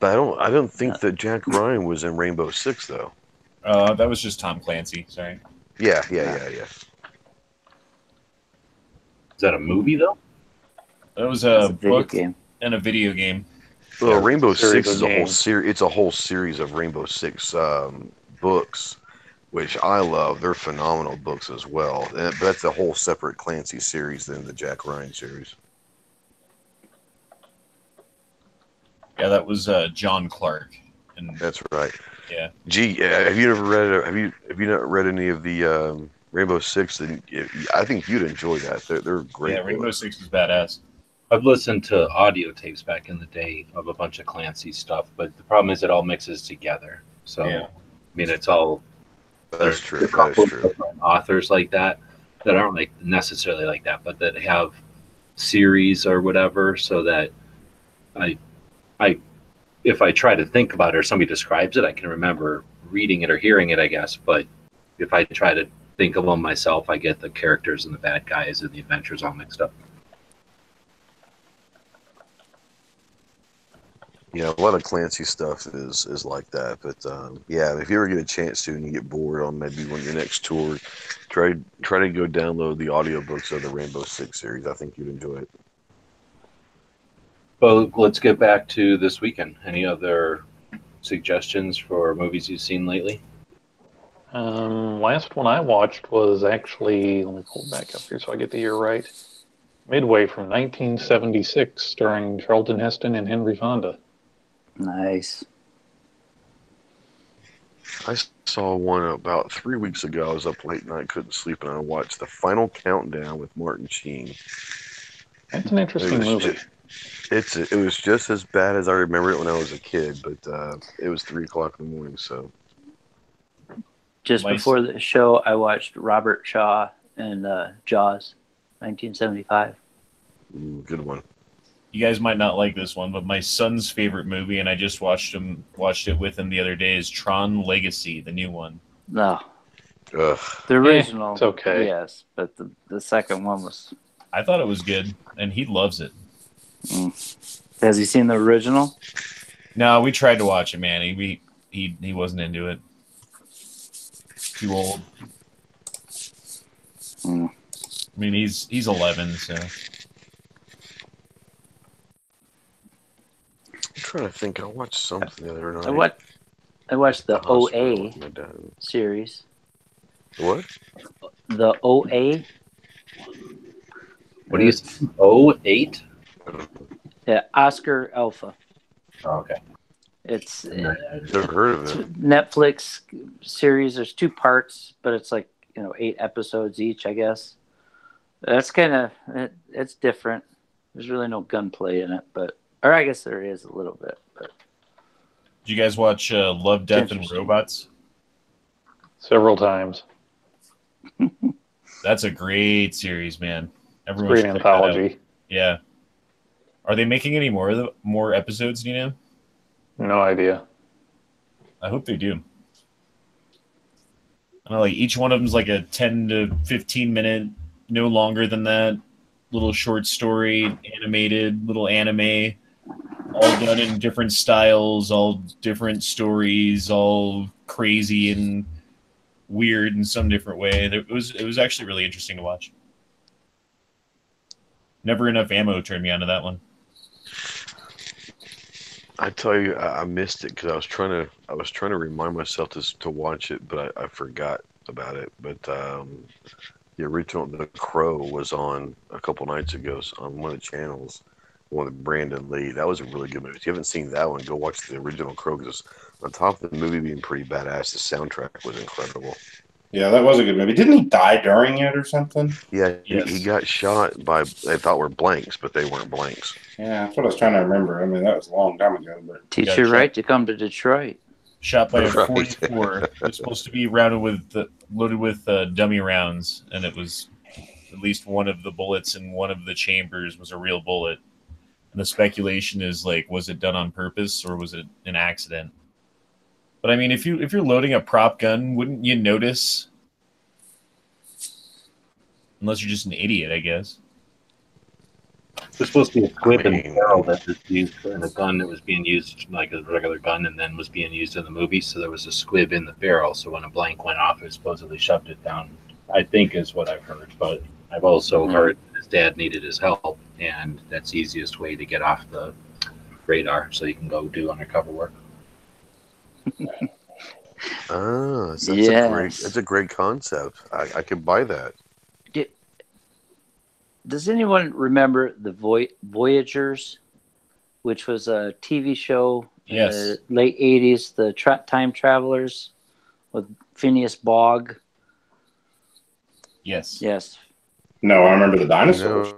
But I don't think that Jack Ryan was in Rainbow Six though. That was just Tom Clancy. Sorry. Yeah. Is that a movie though? That was It's a a video book game. and a video game. Well, Rainbow series Six of is a whole games. series. It's a whole series of Rainbow Six books, which I love. They're phenomenal books as well. But that's a whole separate Clancy series than the Jack Ryan series. Yeah, that was John Clark. And That's right. yeah, Gee, have you ever read? Have you not read any of the Rainbow Six? Then I think you'd enjoy that. They're great. yeah, Rainbow books. Six was badass. I've listened to audio tapes back in the day of a bunch of Clancy stuff, but the problem is it all mixes together. So, Yeah. I mean, it's all That's true. there's a That is couple true. different authors like that aren't like necessarily like that, but that have series or whatever, so that I if I try to think about it or somebody describes it, I can remember reading it or hearing it, I guess. But if I try to think of them myself, I get the characters and the bad guys and the adventures all mixed up. Yeah, a lot of Clancy stuff is like that. But yeah, if you ever get a chance to and you get bored on maybe one of your next tour, try to go download the audiobooks of the Rainbow Six series. I think you'd enjoy it. Well, let's get back to this weekend. Any other suggestions for movies you've seen lately? Last one I watched was actually, let me pull back up here so I get the year right. Midway from 1976, starring Charlton Heston and Henry Fonda. Nice. I saw one about 3 weeks ago. I was up late night, couldn't sleep, and I watched The Final Countdown with Martin Sheen. That's an interesting movie. It was just as bad as I remember it when I was a kid, but it was 3 o'clock in the morning, so. Just Nice. before the show, I watched Robert Shaw and Jaws, 1975. Good one. You guys might not like this one, but my son's favorite movie, and I just watched it with him the other day, is Tron Legacy, the new one. No, Ugh. the original. it's okay. Yes, but the second one was. I thought it was good, and he loves it. Has he seen the original? No, we tried to watch it, man. He wasn't into it. Too old. Mm. I mean, he's 11, so. I'm trying to think. I watched something the other night. I watched the Hospital OA with my dad. series. What? The OA. What do you say? 08? Yeah, Oscar Alpha. Oh, okay. It's Never heard of it. Netflix series. There's 2 parts, but it's like 8 episodes each, I guess. That's kind of it's different. There's really no gunplay in it, or I guess there is a little bit. But Did you guys watch Love, Death, and Interesting. Robots? Several times. That's a great series, man. Everyone Great should check that out. anthology. Yeah. Are they making any more episodes? Do you know? No idea. I hope they do. I don't know, like each one of them's like a 10 to 15 minute, no longer than that, little short story, animated, little anime, all done in different styles, all different stories, all crazy and weird in some different way. It was actually really interesting to watch. Never Enough Ammo turned me onto that one. I tell you, I missed it because I was trying to remind myself to watch it, but I forgot about it. But the original The Crow was on a couple nights ago on one of the channels, one with Brandon Lee. That was a really good movie. If you haven't seen that one, go watch the original Crow, because on top of the movie being pretty badass, the soundtrack was incredible. Yeah, that was a good movie. Didn't he die during it or something? Yeah, Yes. he got shot by, they thought were blanks, but they weren't blanks. Yeah, that's what I was trying to remember. I mean, that was a long time ago. But Teach you right to come to Detroit. Shot by a Right. 44. It was supposed to be loaded with dummy rounds, and it was at least one of the bullets in one of the chambers was a real bullet. And the speculation is like, was it done on purpose or was it an accident? But I mean, if you're loading a prop gun, wouldn't you notice? Unless you're just an idiot, I guess. There's supposed to be a squib in the barrel that was used in a gun that was being used like a regular gun and then was being used in the movie. So there was a squib in the barrel. So when a blank went off, it supposedly shoved it down, I think is what I've heard. But I've also heard his dad needed his help, and that's the easiest way to get off the radar so you can go do undercover work. That's a great concept. I could buy that. Does anyone remember the Voyagers, which was a TV show in the late 80s, the time travelers with Phineas Fogg? Yes. Yes. No, I remember the dinosaurs.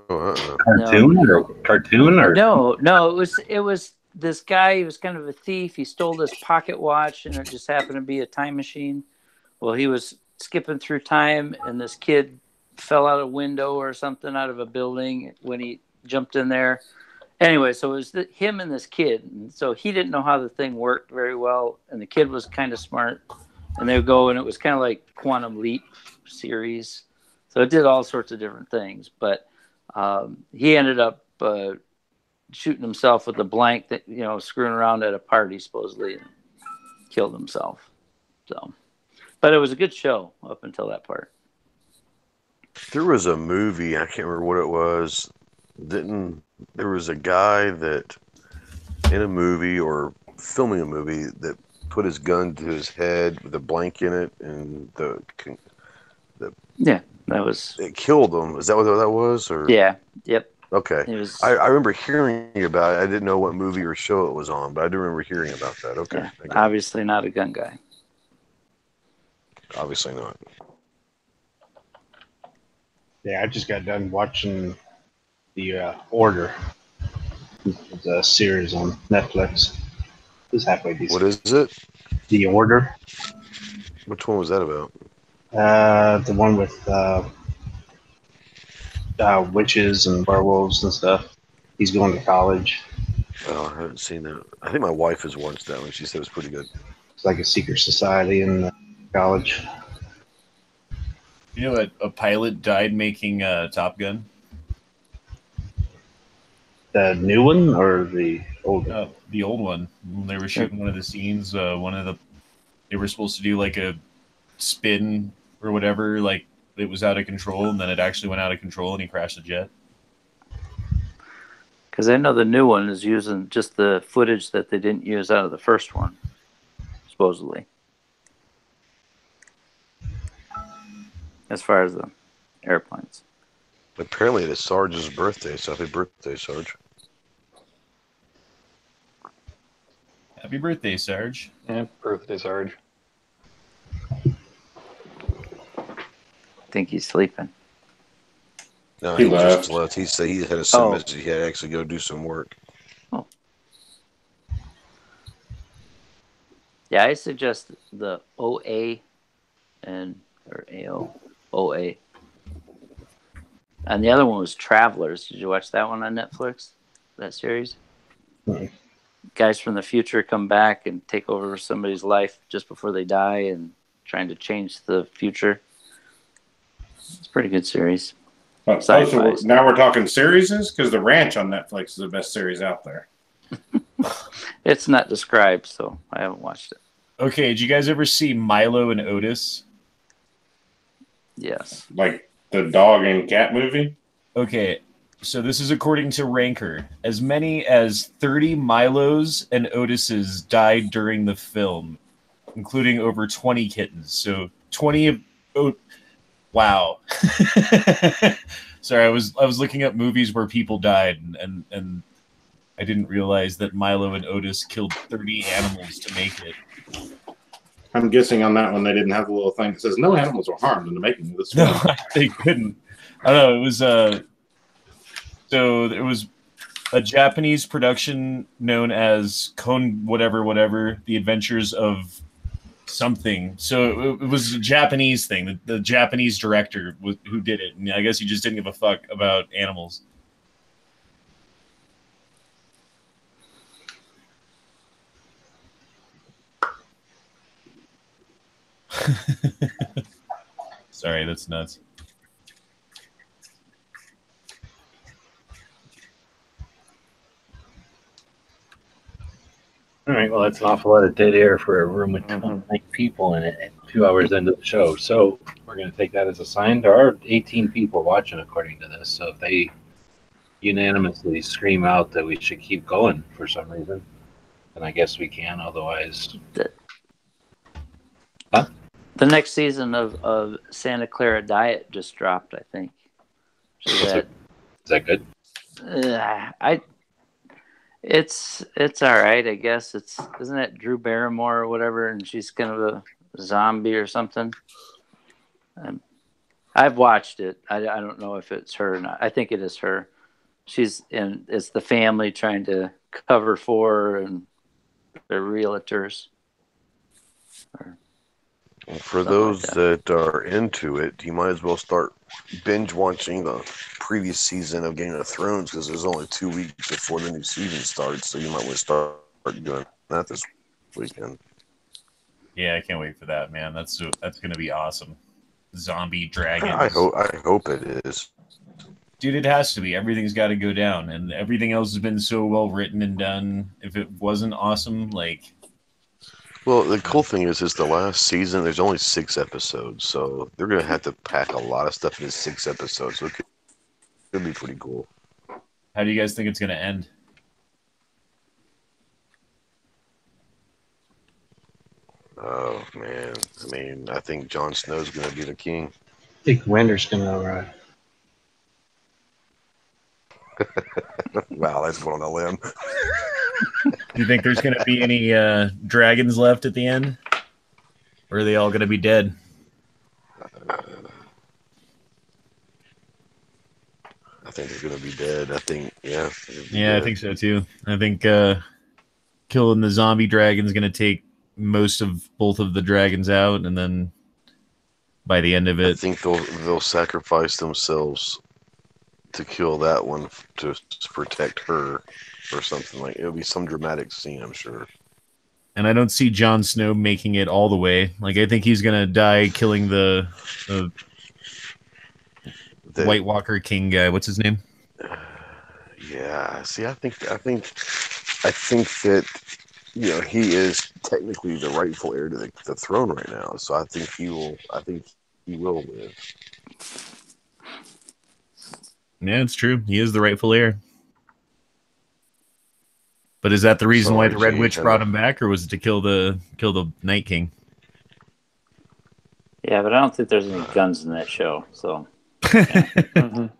Cartoon or no. It was this guy. He was kind of a thief. He stole this pocket watch, and it just happened to be a time machine. Well, he was skipping through time, and this kid fell out a window or something out of a building when he jumped in there. Anyway, so it was him and this kid. And so he didn't know how the thing worked very well, and the kid was kind of smart. And they would go, and it was kind of like Quantum Leap series. So it did all sorts of different things. But he ended up shooting himself with a blank that, screwing around at a party, supposedly, and killed himself. So, but it was a good show up until that part. There was a movie, I can't remember what it was. There was a guy that in a movie or filming a movie that put his gun to his head with a blank in it, and it killed him. Is that what that was? Or yeah, yep. Okay, I remember hearing about it. I didn't know what movie or show it was on, but I do remember hearing about that. Okay, yeah, obviously not a gun guy. Obviously not. Yeah, I just got done watching The Order. It's a series on Netflix. It's halfway decent. What is it? The Order. Which one was that about? The one with witches and werewolves and stuff. He's going to college. Oh, I haven't seen that. I think my wife has watched that one. She said it was pretty good. It's like a secret society in college. You know, a pilot died making Top Gun? The new one or the old one? The old one. When they were shooting one of the scenes, they were supposed to do like a spin or whatever, like it was out of control, and then it actually went out of control and he crashed the jet. Because I know the new one is using just the footage that they didn't use out of the first one, supposedly. As far as the airplanes. Apparently it's Sarge's birthday, so happy birthday, Sarge. Happy birthday, Sarge. Yeah, birthday, Sarge. I think he's sleeping. No, He just left. He said he had a message. He had to actually go do some work. Oh. Yeah, I suggest the OA or AO. OA. And the other one was Travelers. Did you watch that one on Netflix? That series? Mm-hmm. Guys from the future come back and take over somebody's life just before they die and trying to change the future. It's a pretty good series. So now we're talking series, because The Ranch on Netflix is the best series out there. It's not described, so I haven't watched it. Okay, did you guys ever see Milo and Otis? Yes. Like the dog and cat movie? Okay, So this is according to Ranker. As many as 30 Milos and Otises died during the film, including over 20 kittens. So 20 of wow. Sorry, I was looking up movies where people died, and I didn't realize that Milo and Otis killed 30 animals to make it. I'm guessing on that one they didn't have the little thing that says no animals were harmed in the making of this film. No, they couldn't. I don't know. It was so there was a Japanese production known as Kon whatever, The Adventures of something. So it was a Japanese thing. The Japanese director who did it, and I guess he just didn't give a fuck about animals. Sorry, that's nuts. All right, well, that's an awful lot of dead air for a room with 29 people in it 2 hours into the show. So we're going to take that as a sign. There are 18 people watching, according to this. So if they unanimously scream out that we should keep going for some reason, then I guess we can. Otherwise... The next season of Santa Clara Diet just dropped, I think. Is that good? It's all right, I guess. Isn't it Drew Barrymore or whatever, and she's kind of a zombie or something. I've watched it. I don't know if it's her or not. I think it is her. It's the family trying to cover for her, and they're realtors. For those that are into it, you might as well start binge watching the previous season of Game of Thrones, because there's only 2 weeks before the new season starts, so you might want to start doing that this weekend. Yeah, I can't wait for that, man. That's going to be awesome. Zombie dragons. I hope it is. Dude, it has to be. Everything's got to go down, and everything else has been so well written and done. If it wasn't awesome, Well, the cool thing is the last season, there's only 6 episodes, so they're going to have to pack a lot of stuff into 6 episodes, so it could be pretty cool. How do you guys think it's going to end? Oh, man. I mean, I think Jon Snow's going to be the king. I think winter's going to arrive. Wow, that's going on a limb. Do you think there's going to be any dragons left at the end? Or are they all going to be dead? I think they're going to be dead. I think, yeah. Yeah, I think so too. I think killing the zombie dragon's going to take most of both of the dragons out, and then by the end of it... I think they'll sacrifice themselves to kill that one to protect her. Or something like it'll be some dramatic scene, I'm sure. And I don't see Jon Snow making it all the way. I think he's gonna die killing the White Walker King guy. What's his name? Yeah. See, I think that he is technically the rightful heir to the throne right now. So I think he will live. Yeah, it's true. He is the rightful heir. But is that the reason why the Red Witch brought him back, or was it to kill the Night King? Yeah, but I don't think there's any guns in that show, so don't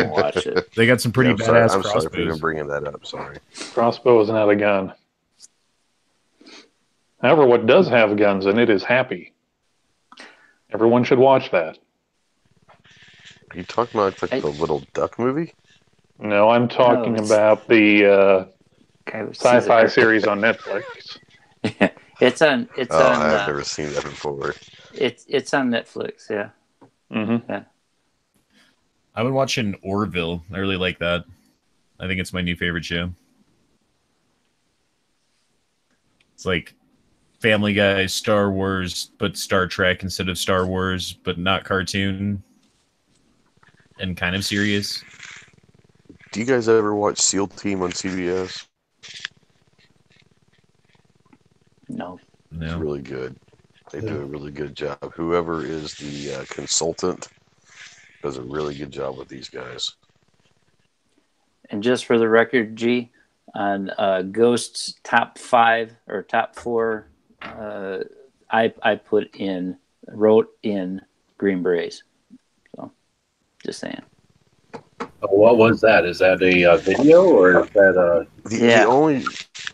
watch it. They got some pretty badass crossbows. I'm sorry for even bringing that up. Sorry. Crossbow is not a gun. However, what does have guns in it is Happy. Everyone should watch that. Are you talking about the Little Duck movie? No, I'm talking about the sci-fi series on Netflix. Yeah, it's on. I've never seen that before. It's on Netflix. Yeah. Mm-hmm. Yeah. I've been watching Orville. I really like that. I think it's my new favorite show. It's like Family Guy, Star Wars, but Star Trek instead of Star Wars, but not cartoon, and kind of serious. Do you guys ever watch SEAL Team on CBS? No. It's really good. They do a really good job. Whoever is the consultant does a really good job with these guys. And just for the record, G, on Ghost's top 5 or top 4, I wrote in Green Berets. So, just saying. What was that? Is that a video or is that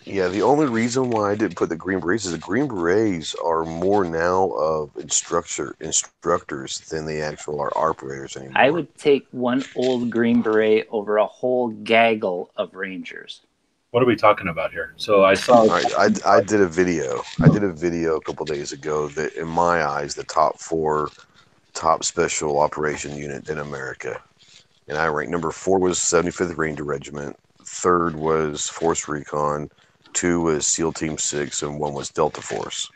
the only reason why I didn't put the Green Berets is the Green Berets are more now of instructors than they actual are operators anymore. I would take one old Green Beret over a whole gaggle of Rangers. What are we talking about here? So I saw. I did a video. I did a video a couple days ago that, in my eyes, the top 4 top special operation unit in America. And I ranked number 4 was 75th Ranger Regiment, 3rd was Force Recon, 2 was SEAL Team 6, and 1 was Delta Force.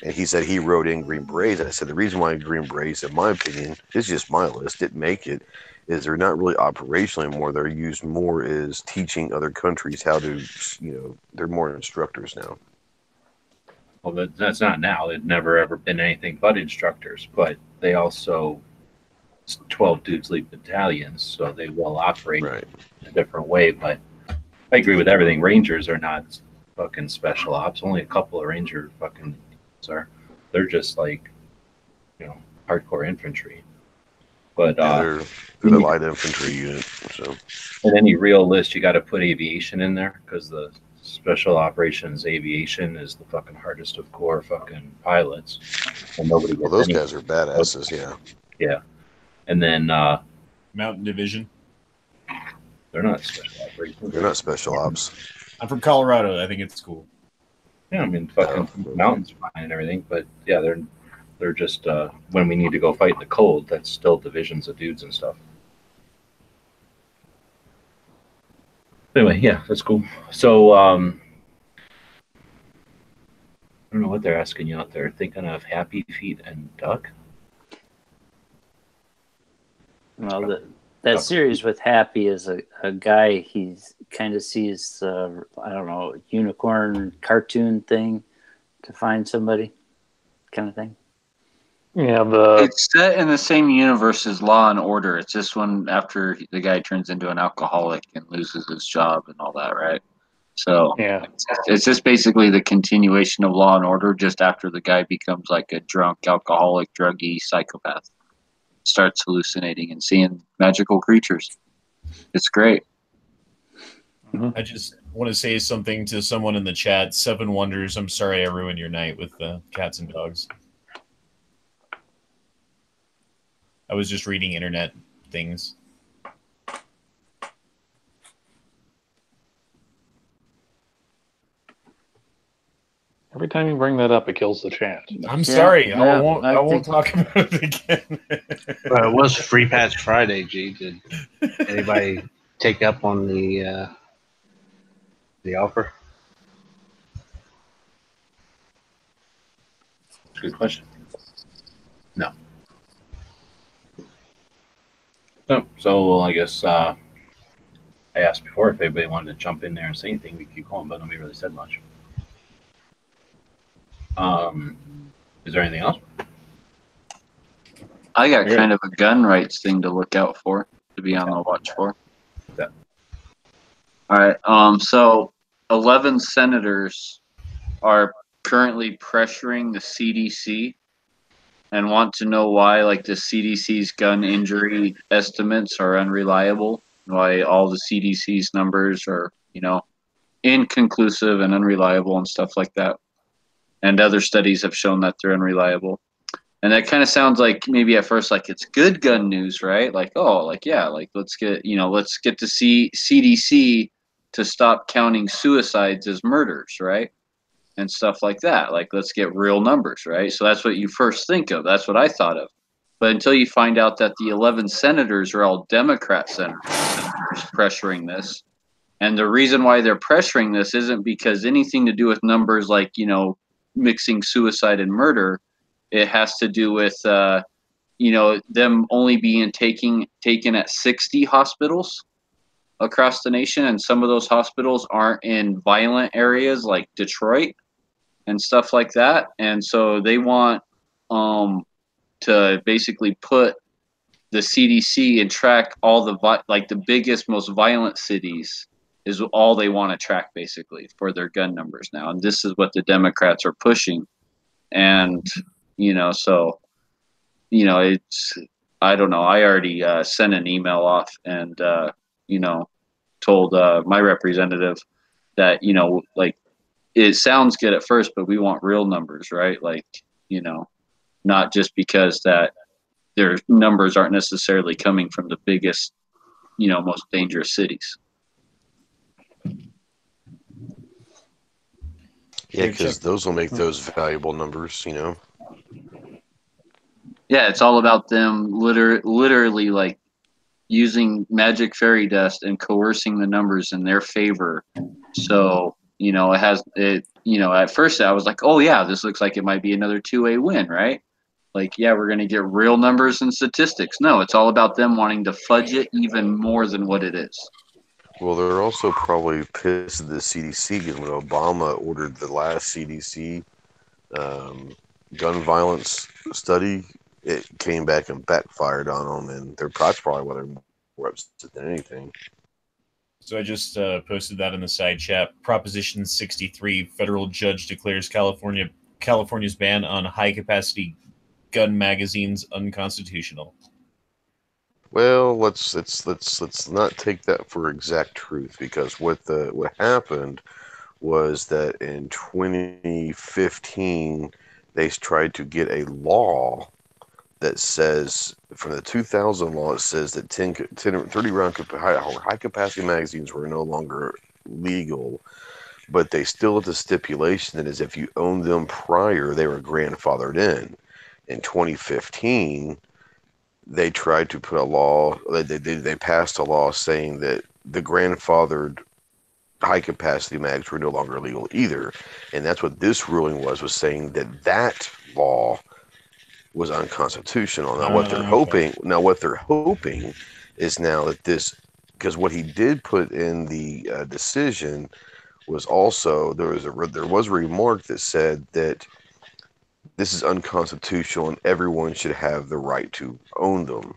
And he said he wrote in Green Berets. And I said the reason why Green Berets, in my opinion, is just my list, didn't make it, is they're not really operational anymore. They're used more as teaching other countries how to, they're more instructors now. Well, that's not now. They've never ever been anything but instructors, but they also 12 dudes lead battalions, so they will operate in a different way. But I agree with everything. Rangers are not fucking special ops. Only a couple of Ranger fucking are. They're just like, hardcore infantry. But they're the light infantry unit. So in any real list, you got to put aviation in there because the special operations aviation is the fucking hardest of core fucking pilots. And nobody gets those guys are badasses. Yeah. And then Mountain Division. They're not special operations. They're not special ops. I'm from Colorado. I think it's cool. Yeah, I mean, fucking mountains fine and everything, but yeah, they're just when we need to go fight in the cold, that's still divisions of dudes and stuff. Anyway, yeah, that's cool. So I don't know what they're asking you out there. Thinking of Happy Feet and Duck. Well, that series with Happy is a guy, he's kind of sees, I don't know, unicorn cartoon thing to find somebody kind of thing. Yeah, it's set in the same universe as Law and Order. It's this one after the guy turns into an alcoholic and loses his job and all that, right? So yeah, it's just basically the continuation of Law and Order, just after the guy becomes like a drunk, alcoholic, druggy psychopath. Starts hallucinating and seeing magical creatures. It's great. I just want to say something to someone in the chat. 7 Wonders, I'm sorry I ruined your night with cats and dogs. I was just reading internet things. Every time you bring that up, it kills the chat. I'm sorry. I won't talk about it again. Well, it was Free Patch Friday, G. Did anybody take up on the offer? Good question. No. So I guess I asked before if anybody wanted to jump in there and say anything. We keep going, but nobody really said much. Is there anything else? I got kind of a gun rights thing to look out for, to be on the watch for. Yeah. All right. So 11 senators are currently pressuring the CDC and want to know why, like, the CDC's gun injury estimates are unreliable, why all the CDC's numbers are, inconclusive and unreliable and stuff like that. And other studies have shown that they're unreliable. And that kind of sounds like maybe at first like it's good gun news, right? Like, oh, like, yeah, like let's get the CDC to stop counting suicides as murders, right? And stuff like that. Like, let's get real numbers, right? So that's what you first think of. That's what I thought of. But until you find out that the 11 senators are all Democrat senators pressuring this. And the reason why they're pressuring this isn't because anything to do with numbers like, mixing suicide and murder. It has to do with them only being taken at 60 hospitals across the nation, and some of those hospitals aren't in violent areas like Detroit and stuff like that. And so they want to basically put the CDC and track all the biggest, most violent cities is all they want to track basically for their gun numbers now. And this is what the Democrats are pushing. And, so, it's, I don't know. I already sent an email off and, told my representative that, it sounds good at first, but we want real numbers, right? Not just because that their numbers aren't necessarily coming from the biggest, most dangerous cities. Yeah, because those will make those valuable numbers, Yeah, it's all about them literally like using magic fairy dust and coercing the numbers in their favor. So, at first I was like, oh yeah, this looks like it might be another 2A win, right? Like, yeah, we're going to get real numbers and statistics. No, it's all about them wanting to fudge it even more than what it is. Well, they're also probably pissed at the CDC because when Obama ordered the last CDC gun violence study, it came back and backfired on them, and that's probably why they're more upset than anything. So I just posted that in the side chat. Proposition 63, federal judge declares California's ban on high-capacity gun magazines unconstitutional. Well, let's not take that for exact truth, because what happened was that in 2015 they tried to get a law that says, from the 2000 law, it says that 30 round high capacity magazines were no longer legal, but they still had the stipulation that is if you owned them prior, they were grandfathered in. In 2015, they tried to put a law, they passed a law saying that the grandfathered high capacity mags were no longer legal either. And that's what this ruling was saying that law was unconstitutional. Now what they're hoping is now that this, because what he did put in the decision was also there was a remark that said that this is unconstitutional and everyone should have the right to own them.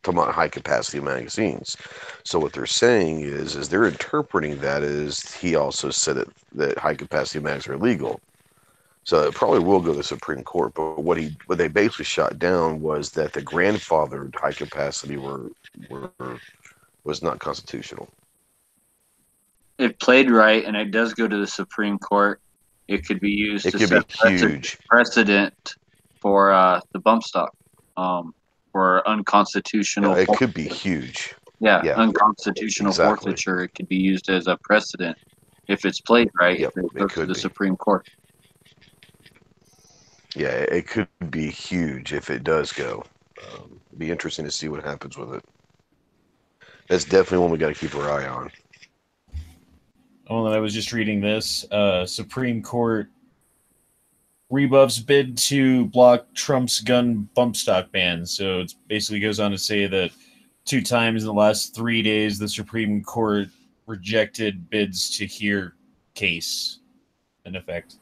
Talking about high capacity magazines. So what they're saying is they're interpreting that as he also said that high capacity mags are illegal. So it probably will go to the Supreme Court. But what they basically shot down was that the grandfathered high capacity was not constitutional. If played right, and it does go to the Supreme Court, it could be used to set precedent for the bump stock, for unconstitutional. Yeah, it could be huge. Yeah, unconstitutional forfeiture. It could be used as a precedent if it's played right. Yep, if it goes to the Supreme Court. Yeah, it could be huge if it does go. It'd be interesting to see what happens with it. That's definitely one we got to keep our eye on. Oh, and I was just reading this. Supreme Court rebuffs bid to block Trump's gun bump stock ban. So it basically goes on to say that 2 times in the last 3 days, the Supreme Court rejected bids to hear case in effect.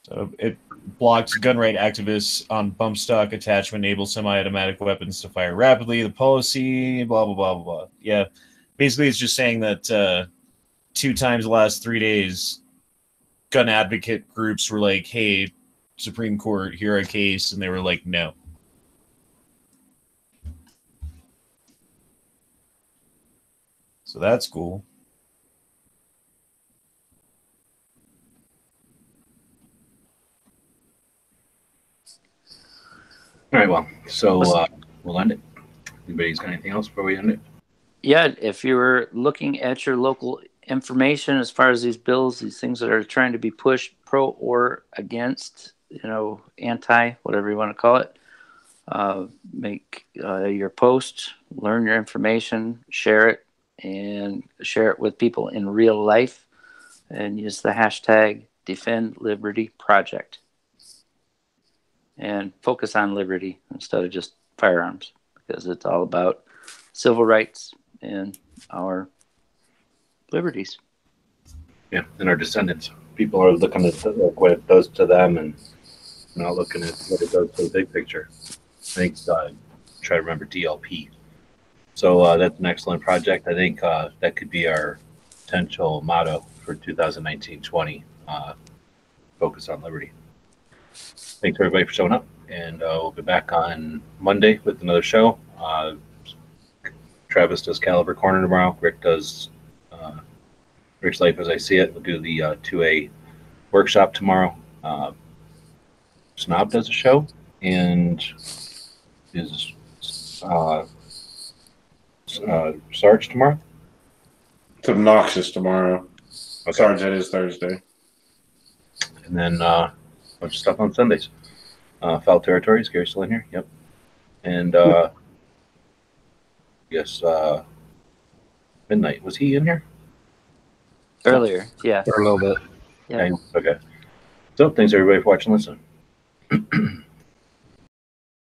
So it blocked gun right activists on bump stock attachment, enable semi-automatic weapons to fire rapidly. The policy, blah, blah, blah, blah, blah. Yeah, basically it's just saying that 2 times the last 3 days, gun advocate groups were like, hey, Supreme Court, hear a case, and they were like, no. So that's cool. All right, well, so we'll end it. Anybody's got anything else before we end it? Yeah, if you were looking at your local information as far as these bills, these things that are trying to be pushed pro or against, anti, whatever you want to call it, make your post, learn your information, share it, and share it with people in real life, and use the hashtag Defend Liberty Project. And focus on liberty instead of just firearms, because it's all about civil rights and our liberties. Yeah, and our descendants. People are looking at what it does to them, and Not looking at what it does to the big picture. I think try to remember DLP. So that's an excellent project. I think that could be our potential motto for 2019-20. Focus on liberty. Thanks everybody for showing up, and we'll be back on Monday with another show. Travis does Caliber Corner tomorrow. Rick does Rick's Life as I See It. We'll do the 2A workshop tomorrow. Snob does a show, and is Sarge tomorrow? It's obnoxious tomorrow. Okay. Sarge, that is Thursday. And then a bunch of stuff on Sundays. Foul Territory, is Gary still in here? Yep. And yes, Midnight, was he in here? Earlier, yeah. For a little bit. Yeah. Okay. So thanks everybody for watching and listening.